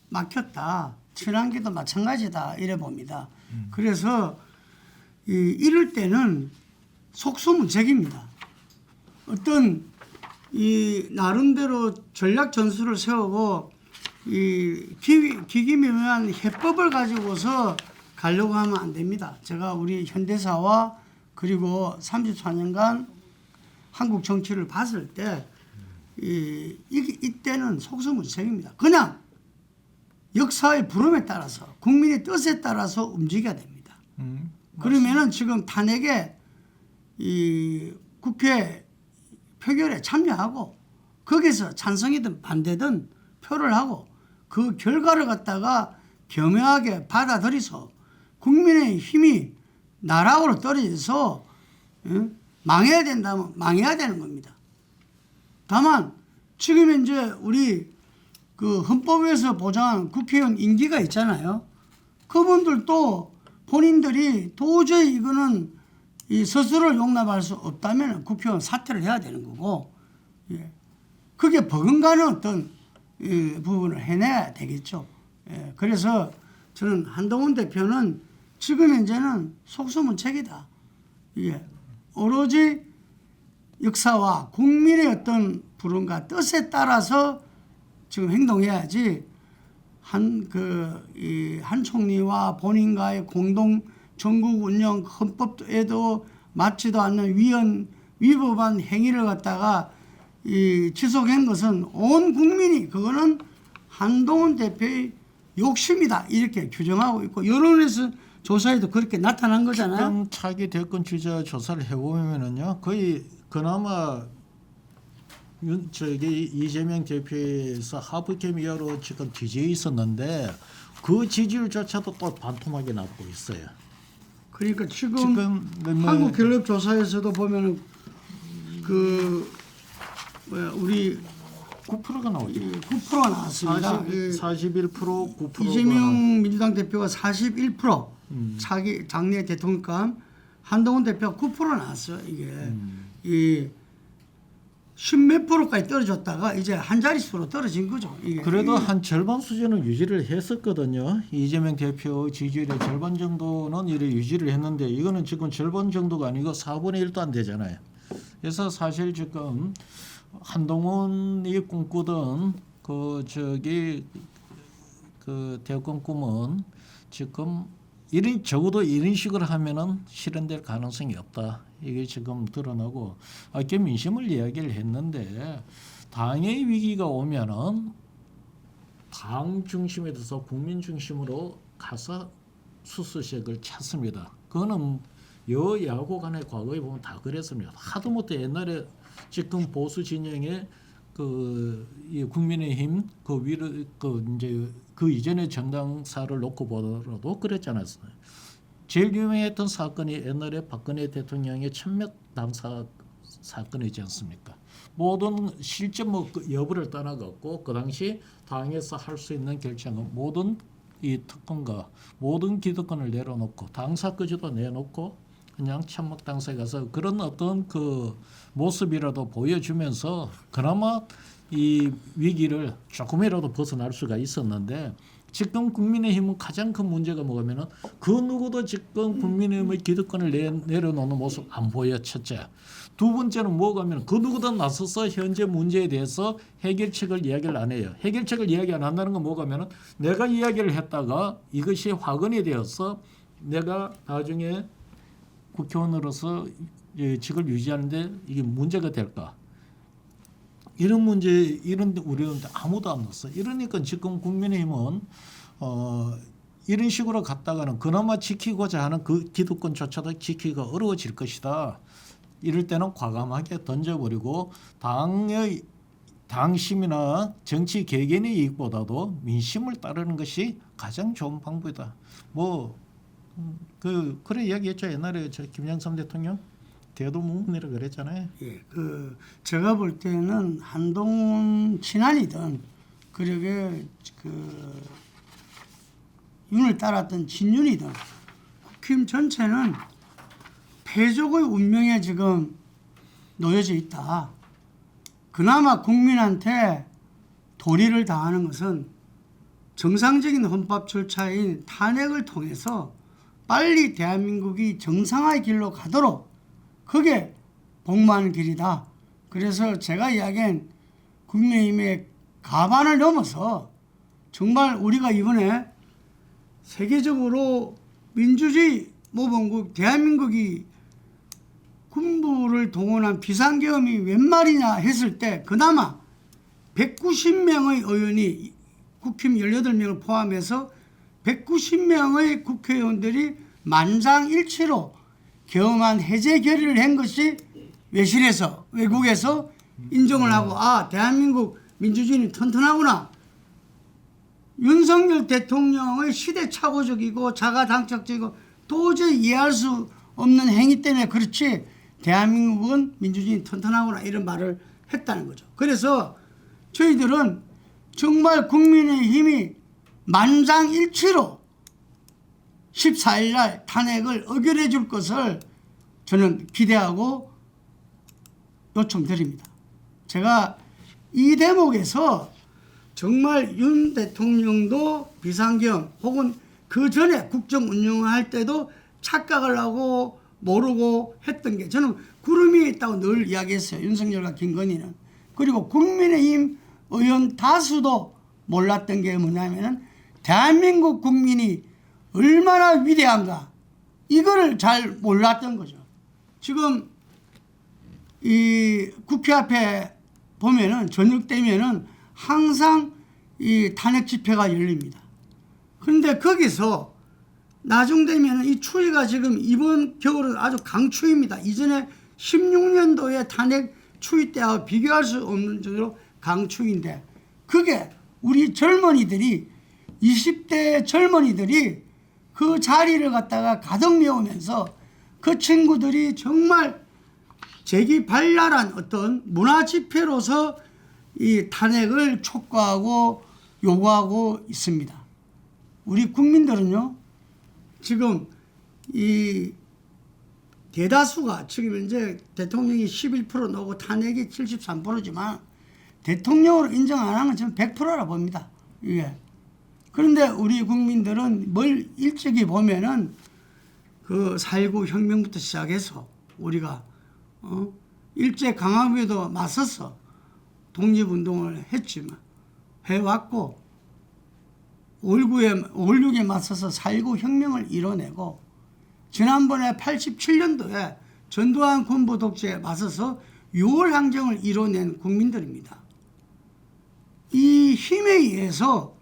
막혔다. 친한계도 마찬가지다. 이래 봅니다. 그래서 이럴 때는 속수무책입니다. 어떤 이 나름대로 전략 전술을 세우고 이 기기묘묘한 해법을 가지고서 가려고 하면 안 됩니다. 제가 우리 현대사와 그리고 34년간 한국 정치를 봤을 때 이때는 속수무책입니다. 그냥 역사의 부름에 따라서 국민의 뜻에 따라서 움직여야 됩니다. 그러면은 지금 탄핵에 이 국회 표결에 참여하고 거기서 찬성이든 반대든 표를 하고 그 결과를 갖다가 겸허하게 받아들여서 국민의 힘이 나락으로 떨어져서 망해야 된다면 망해야 되는 겁니다. 다만 지금 이제 우리 그 헌법에서 보장한 국회의원 임기가 있잖아요. 그분들도 본인들이 도저히 이거는 이 스스로를 용납할 수 없다면 국회의원 사퇴를 해야 되는 거고, 예. 그게 버금가는 어떤 부분을 해내야 되겠죠. 예. 그래서 저는 한동훈 대표는 지금 현재는 속수무책이다. 예. 오로지 역사와 국민의 어떤 불운과 뜻에 따라서 지금 행동해야지 한 총리와 본인과의 공동 전국 운영 헌법에도 맞지도 않는 위법한 행위를 갖다가 지속한 것은 온 국민이 그거는 한동훈 대표의 욕심이다 이렇게 규정하고 있고 여론에서 조사에도 그렇게 나타난 거잖아요. 지금 차기 대권 주자 조사를 해보면은요 거의 그나마 이재명 대표에서 하부캐미어로 지금 뒤져 있었는데 그 지지율조차도 또 반토막이 나고 있어요. 그러니까 지금 한국갤럽조사에서도 보면은 우리 9%가 나오죠. 9%가 나왔습니다. 41% 9%가 이재명 민주당 대표가 41% 차기 장래 대통령감 한동훈 대표가 9% 나왔어요. 이게 이 10몇 프로까지 떨어졌다가 이제 한 자릿수로 떨어진 거죠. 이게. 그래도 한 절반 수준은 유지를 했었거든요. 이재명 대표 지지율의 절반 정도는 이래 유지를 했는데 이거는 지금 절반 정도가 아니고 4분의 1도 안 되잖아요. 그래서 사실 지금 한동훈이 꿈꾸던 그 대권 꿈은 지금 적어도 이런 식으로 하면은 실현될 가능성이 없다. 이게 지금 드러나고 이렇게 민심을 이야기를 했는데 당의 위기가 오면은 당 중심에 서 국민 중심으로 가서 수수색을 찾습니다. 그거는 여야고 간의 과거에 보면 다 그랬습니다. 하다못해 옛날에 지금 보수 진영의 이 국민의힘 그 이전의 정당사를 놓고 보더라도 그랬잖아요. 제일 유명했던 사건이 옛날에 박근혜 대통령의 천몇 당사 사건이지 않습니까? 모든 실제 그 여부를 떠나갖고 그 당시 당에서 할 수 있는 결정은 모든 이 특권과 모든 기득권을 내려놓고 당사까지도 내놓고 그냥 천막 당사에 가서 그런 어떤 그 모습이라도 보여주면서 그나마 이 위기를 조금이라도 벗어날 수가 있었는데 지금 국민의힘은 가장 큰 문제가 뭐냐면은 그 누구도 지금 국민의힘의 기득권을 내려놓는 모습 안 보여. 첫째. 두 번째는 뭐가면 그 누구도 나서서 현재 문제에 대해서 해결책을 이야기를 안 해요. 해결책을 이야기 안 한다는 건 뭐가면은 내가 이야기를 했다가 이것이 화근이 되어서 내가 나중에 국회의원으로서 직을 유지하는데 이게 문제가 될까? 이런 우려는 아무도 안 넣었어. 이러니까 지금 국민의힘은 이런 식으로 갔다가는 그나마 지키고자 하는 그 기득권조차도 지키기가 어려워질 것이다. 이럴 때는 과감하게 던져버리고 당심이나 정치 개개인의 이익보다도 민심을 따르는 것이 가장 좋은 방법이다. 그래 이야기했죠. 옛날에 김영삼 대통령 대도문이라고 그랬잖아요. 예, 제가 볼 때는 한동훈 친한이든 그러게 윤을 따랐던 진윤이든 국힘 전체는 패족의 운명에 지금 놓여져 있다. 그나마 국민한테 도리를 다하는 것은 정상적인 헌법 절차인 탄핵을 통해서 빨리 대한민국이 정상화의 길로 가도록 그게 복무하는 길이다. 그래서 제가 이야기한 국민의힘의 가반을 넘어서 정말 우리가 이번에 세계적으로 민주주의 모범국 대한민국이 군부를 동원한 비상계엄이 웬 말이냐 했을 때 그나마 190명의 의원이 국힘 18명을 포함해서 190명의 국회의원들이 만장일치로 계엄안 해제 결의를 한 것이 외국에서 인정을 하고 대한민국 민주주의는 튼튼하구나. 윤석열 대통령의 시대착오적이고 자가당착적이고 도저히 이해할 수 없는 행위 때문에 그렇지 대한민국은 민주주의는 튼튼하구나 이런 말을 했다는 거죠. 그래서 저희들은 정말 국민의힘이 만장일치로 14일 날 탄핵을 의결해 줄 것을 저는 기대하고 요청드립니다. 제가 이 대목에서 정말 윤 대통령도 비상계엄 혹은 그 전에 국정 운영을 할 때도 착각을 하고 모르고 했던 게 저는 구름이 있다고 늘 이야기했어요. 윤석열과 김건희는. 그리고 국민의힘 의원 다수도 몰랐던 게 뭐냐면은 대한민국 국민이 얼마나 위대한가 이거를 잘 몰랐던 거죠. 지금 이 국회 앞에 보면은 저녁 되면은 항상 이 탄핵 집회가 열립니다. 그런데 거기서 나중 되면은 이 추위가 지금 이번 겨울은 아주 강추위입니다. 이전에 16년도에 탄핵 추위 때하고 비교할 수 없는 정도로 강추위인데 그게 우리 젊은이들이 20대 젊은이들이 그 자리를 갖다가 가득 메우면서 그 친구들이 정말 재기발랄한 어떤 문화 집회로서 이 탄핵을 촉구하고 요구하고 있습니다. 우리 국민들은요, 지금 이 대다수가 지금 현재 대통령이 11% 나오고 탄핵이 73%지만 대통령으로 인정 안 하는 건 저는 100%라 봅니다. 이게. 그런데 우리 국민들은 뭘 일찍이 보면은 그 4.19 혁명부터 시작해서 우리가 일제 강압에도 맞서서 독립운동을 했지만 해왔고 5.16에 맞서서 4.19 혁명을 이뤄내고 지난번에 87년도에 전두환 군부 독재에 맞서서 6월 항쟁을 이뤄낸 국민들입니다. 이 힘에 의해서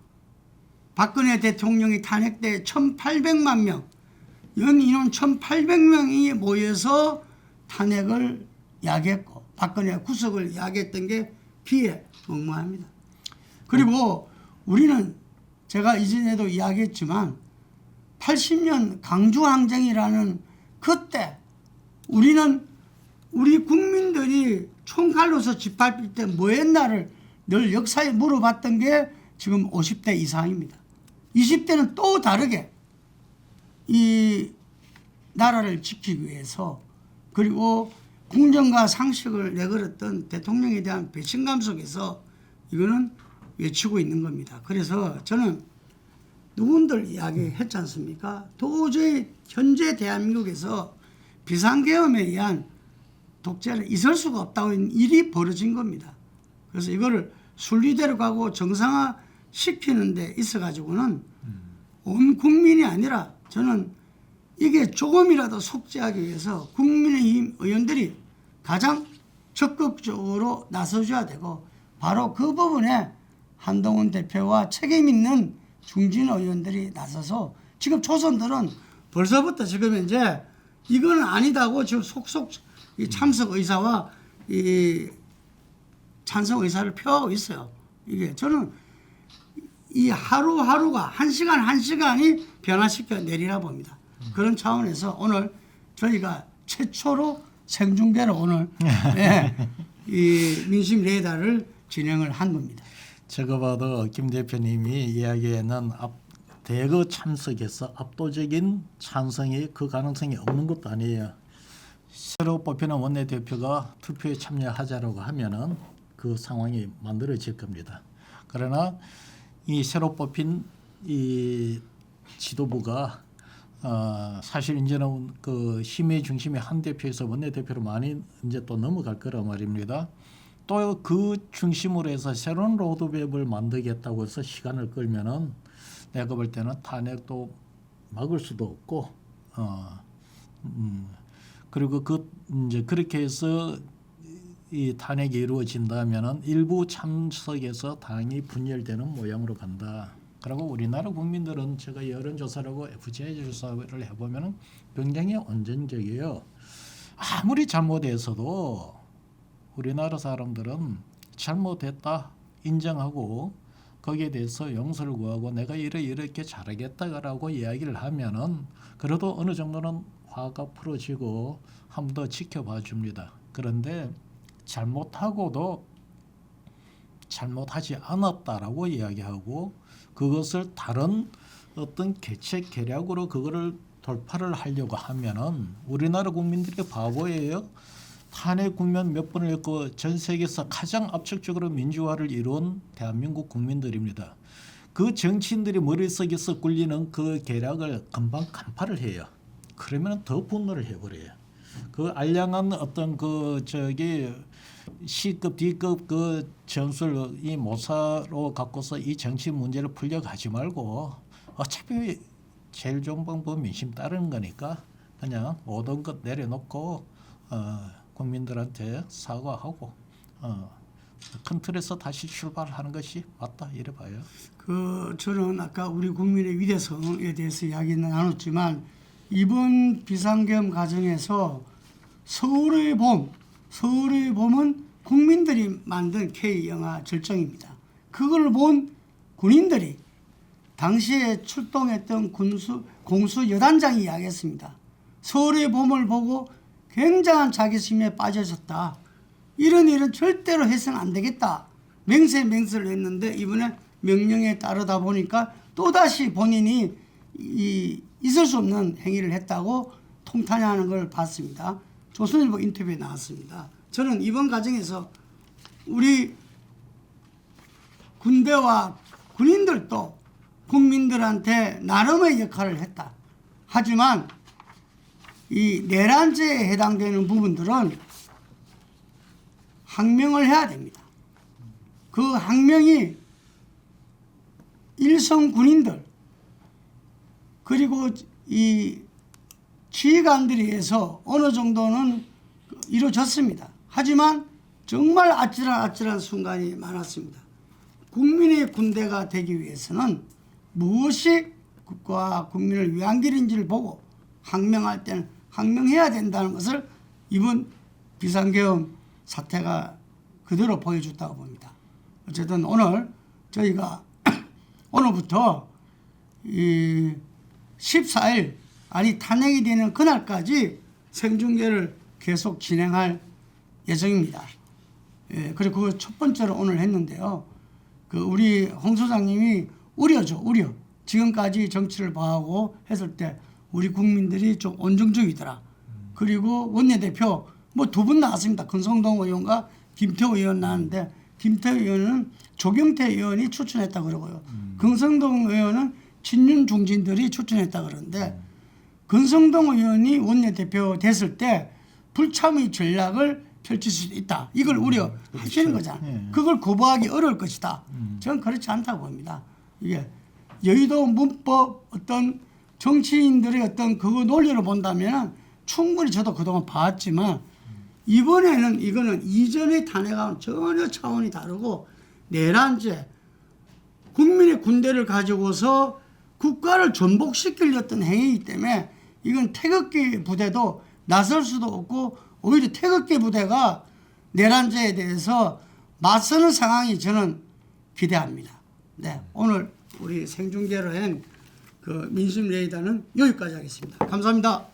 박근혜 대통령이 탄핵때 1,800만 명, 연인원 1,800명이 모여서 탄핵을 야기했고 박근혜 구속을 야기했던 게 피해 목무합니다. 그리고 우리는 제가 이전에도 이야기했지만 80년 강주항쟁이라는 그때 우리는 우리 국민들이 총칼로서 짓밟힐 때 뭐 했나를 늘 역사에 물어봤던 게 지금 50대 이상입니다. 20대는 또 다르게 이 나라를 지키기 위해서 그리고 공정과 상식을 내걸었던 대통령에 대한 배신감 속에서 이거는 외치고 있는 겁니다. 그래서 저는 누군들 이야기했지 않습니까? 도저히 현재 대한민국에서 비상계엄에 의한 독재는 있을 수가 없다고 일이 벌어진 겁니다. 그래서 이거를 순리대로 가고 정상화 시키는 데 있어가지고는 온 국민이 아니라 저는 이게 조금이라도 속죄하기 위해서 국민의힘 의원들이 가장 적극적으로 나서줘야 되고 바로 그 부분에 한동훈 대표와 책임 있는 중진 의원들이 나서서 지금 초선들은 벌써부터 지금 이제 이건 아니다고 지금 속속 이 참석 의사와 이 찬성 의사를 표하고 있어요. 이게 저는 이 하루하루가 한 시간 한 시간이 변화시켜 내리라 봅니다. 그런 차원에서 오늘 저희가 최초로 생중계로 오늘 이 민심 레이더를 진행을 한 겁니다. 제가 봐도 김 대표님이 이야기에는 대거 참석해서 압도적인 찬성이 그 가능성이 없는 것도 아니에요. 새로 뽑히는 원내대표가 투표에 참여하자라고 하면은 그 상황이 만들어질 겁니다. 그러나 이 새로 뽑힌 이 지도부가 사실 이제는 그 힘의 중심의 한 대표에서 원내대표로 많이 이제 또 넘어갈 거라 말입니다. 또 그 중심으로 해서 새로운 로드맵을 만들겠다고 해서 시간을 끌면은 내가 볼 때는 탄핵도 막을 수도 없고 그리고 그 이제 그렇게 해서 이 탄핵이 이루어진다면은 일부 참석해서 당이 분열되는 모양으로 간다. 그리고 우리나라 국민들은 제가 여론조사라고 FGI 조사를 해보면은 굉장히 온전적이에요. 아무리 잘못해서도 우리나라 사람들은 잘못했다 인정하고 거기에 대해서 용서를 구하고 내가 이렇게 잘하겠다라고 이야기를 하면은 그래도 어느 정도는 화가 풀어지고 한 번 더 지켜봐 줍니다. 그런데 잘못하고도 잘못하지 않았다라고 이야기하고 그것을 다른 어떤 계책 계략으로 그거를 돌파를 하려고 하면은 우리나라 국민들이 바보예요. 탄핵 국면 몇 번을 했고 전 세계에서 가장 압축적으로 민주화를 이룬 대한민국 국민들입니다. 그 정치인들이 머릿속에서 굴리는 그 계략을 금방 간파를 해요. 그러면 더 분노를 해버려요. 그 알량한 어떤 그 저기 C급, D급 그 점수를 이 모사로 갖고서 이 정치 문제를 풀려고 하지 말고 어차피 제일 좋은 방법은 민심 따르는 거니까 그냥 모든 것 내려놓고 국민들한테 사과하고 큰 틀에서 다시 출발하는 것이 맞다 이래 봐요. 저는 아까 우리 국민의 위대성에 대해서 이야기는 나눴지만 이번 비상계엄 과정에서 서울의 봄은 국민들이 만든 K영화 절정입니다. 그걸 본 군인들이 당시에 출동했던 공수 여단장이 이야기했습니다. 서울의 봄을 보고 굉장한 자기심에 빠져졌다. 이런 일은 절대로 해서는 안 되겠다. 맹세를 했는데 이번에 명령에 따르다 보니까 또다시 본인이 있을 수 없는 행위를 했다고 통탄하는 걸 봤습니다. 조선일보 인터뷰에 나왔습니다. 저는 이번 과정에서 우리 군대와 군인들도 국민들한테 나름의 역할을 했다. 하지만 이 내란죄에 해당되는 부분들은 항명을 해야 됩니다. 그 항명이 일선 군인들 그리고 이 지휘관들에 의해서 어느 정도는 이루어졌습니다. 하지만 정말 아찔한 순간이 많았습니다. 국민의 군대가 되기 위해서는 무엇이 국가와 국민을 위한 길인지를 보고 항명할 때는 항명해야 된다는 것을 이번 비상계엄 사태가 그대로 보여줬다고 봅니다. 어쨌든 오늘 저희가 오늘부터 이 14일 아니 탄핵이 되는 그날까지 생중계를 계속 진행할 예정입니다. 그리고 그 첫 번째로 오늘 했는데요. 우리 홍 소장님이 우려. 지금까지 정치를 봐오고 했을 때 우리 국민들이 좀 온정적이더라. 그리고 원내대표 뭐 두 분 나왔습니다. 권성동 의원과 김태호 의원 나왔는데 김태호 의원은 조경태 의원이 추천했다 그러고요. 권성동 의원은 친윤 중진들이 추천했다 그러는데 권성동 의원이 원내대표 됐을 때 불참의 전략을 펼칠 수도 있다. 이걸 우려하시는 거잖아요. 그걸 거부하기 어려울 것이다. 저는 그렇지 않다고 봅니다. 이게 여의도 문법 어떤 정치인들의 어떤 그 논리를 본다면 충분히 저도 그동안 봤지만 이번에는 이거는 이전의 탄핵과는 전혀 차원이 다르고 내란죄 국민의 군대를 가지고서 국가를 전복시키려 했던 행위이기 때문에 이건 태극기 부대도 나설 수도 없고 오히려 태극기 부대가 내란죄에 대해서 맞서는 상황이 저는 기대합니다. 네, 오늘 우리 생중계로 한 민심 레이더는 여기까지 하겠습니다. 감사합니다.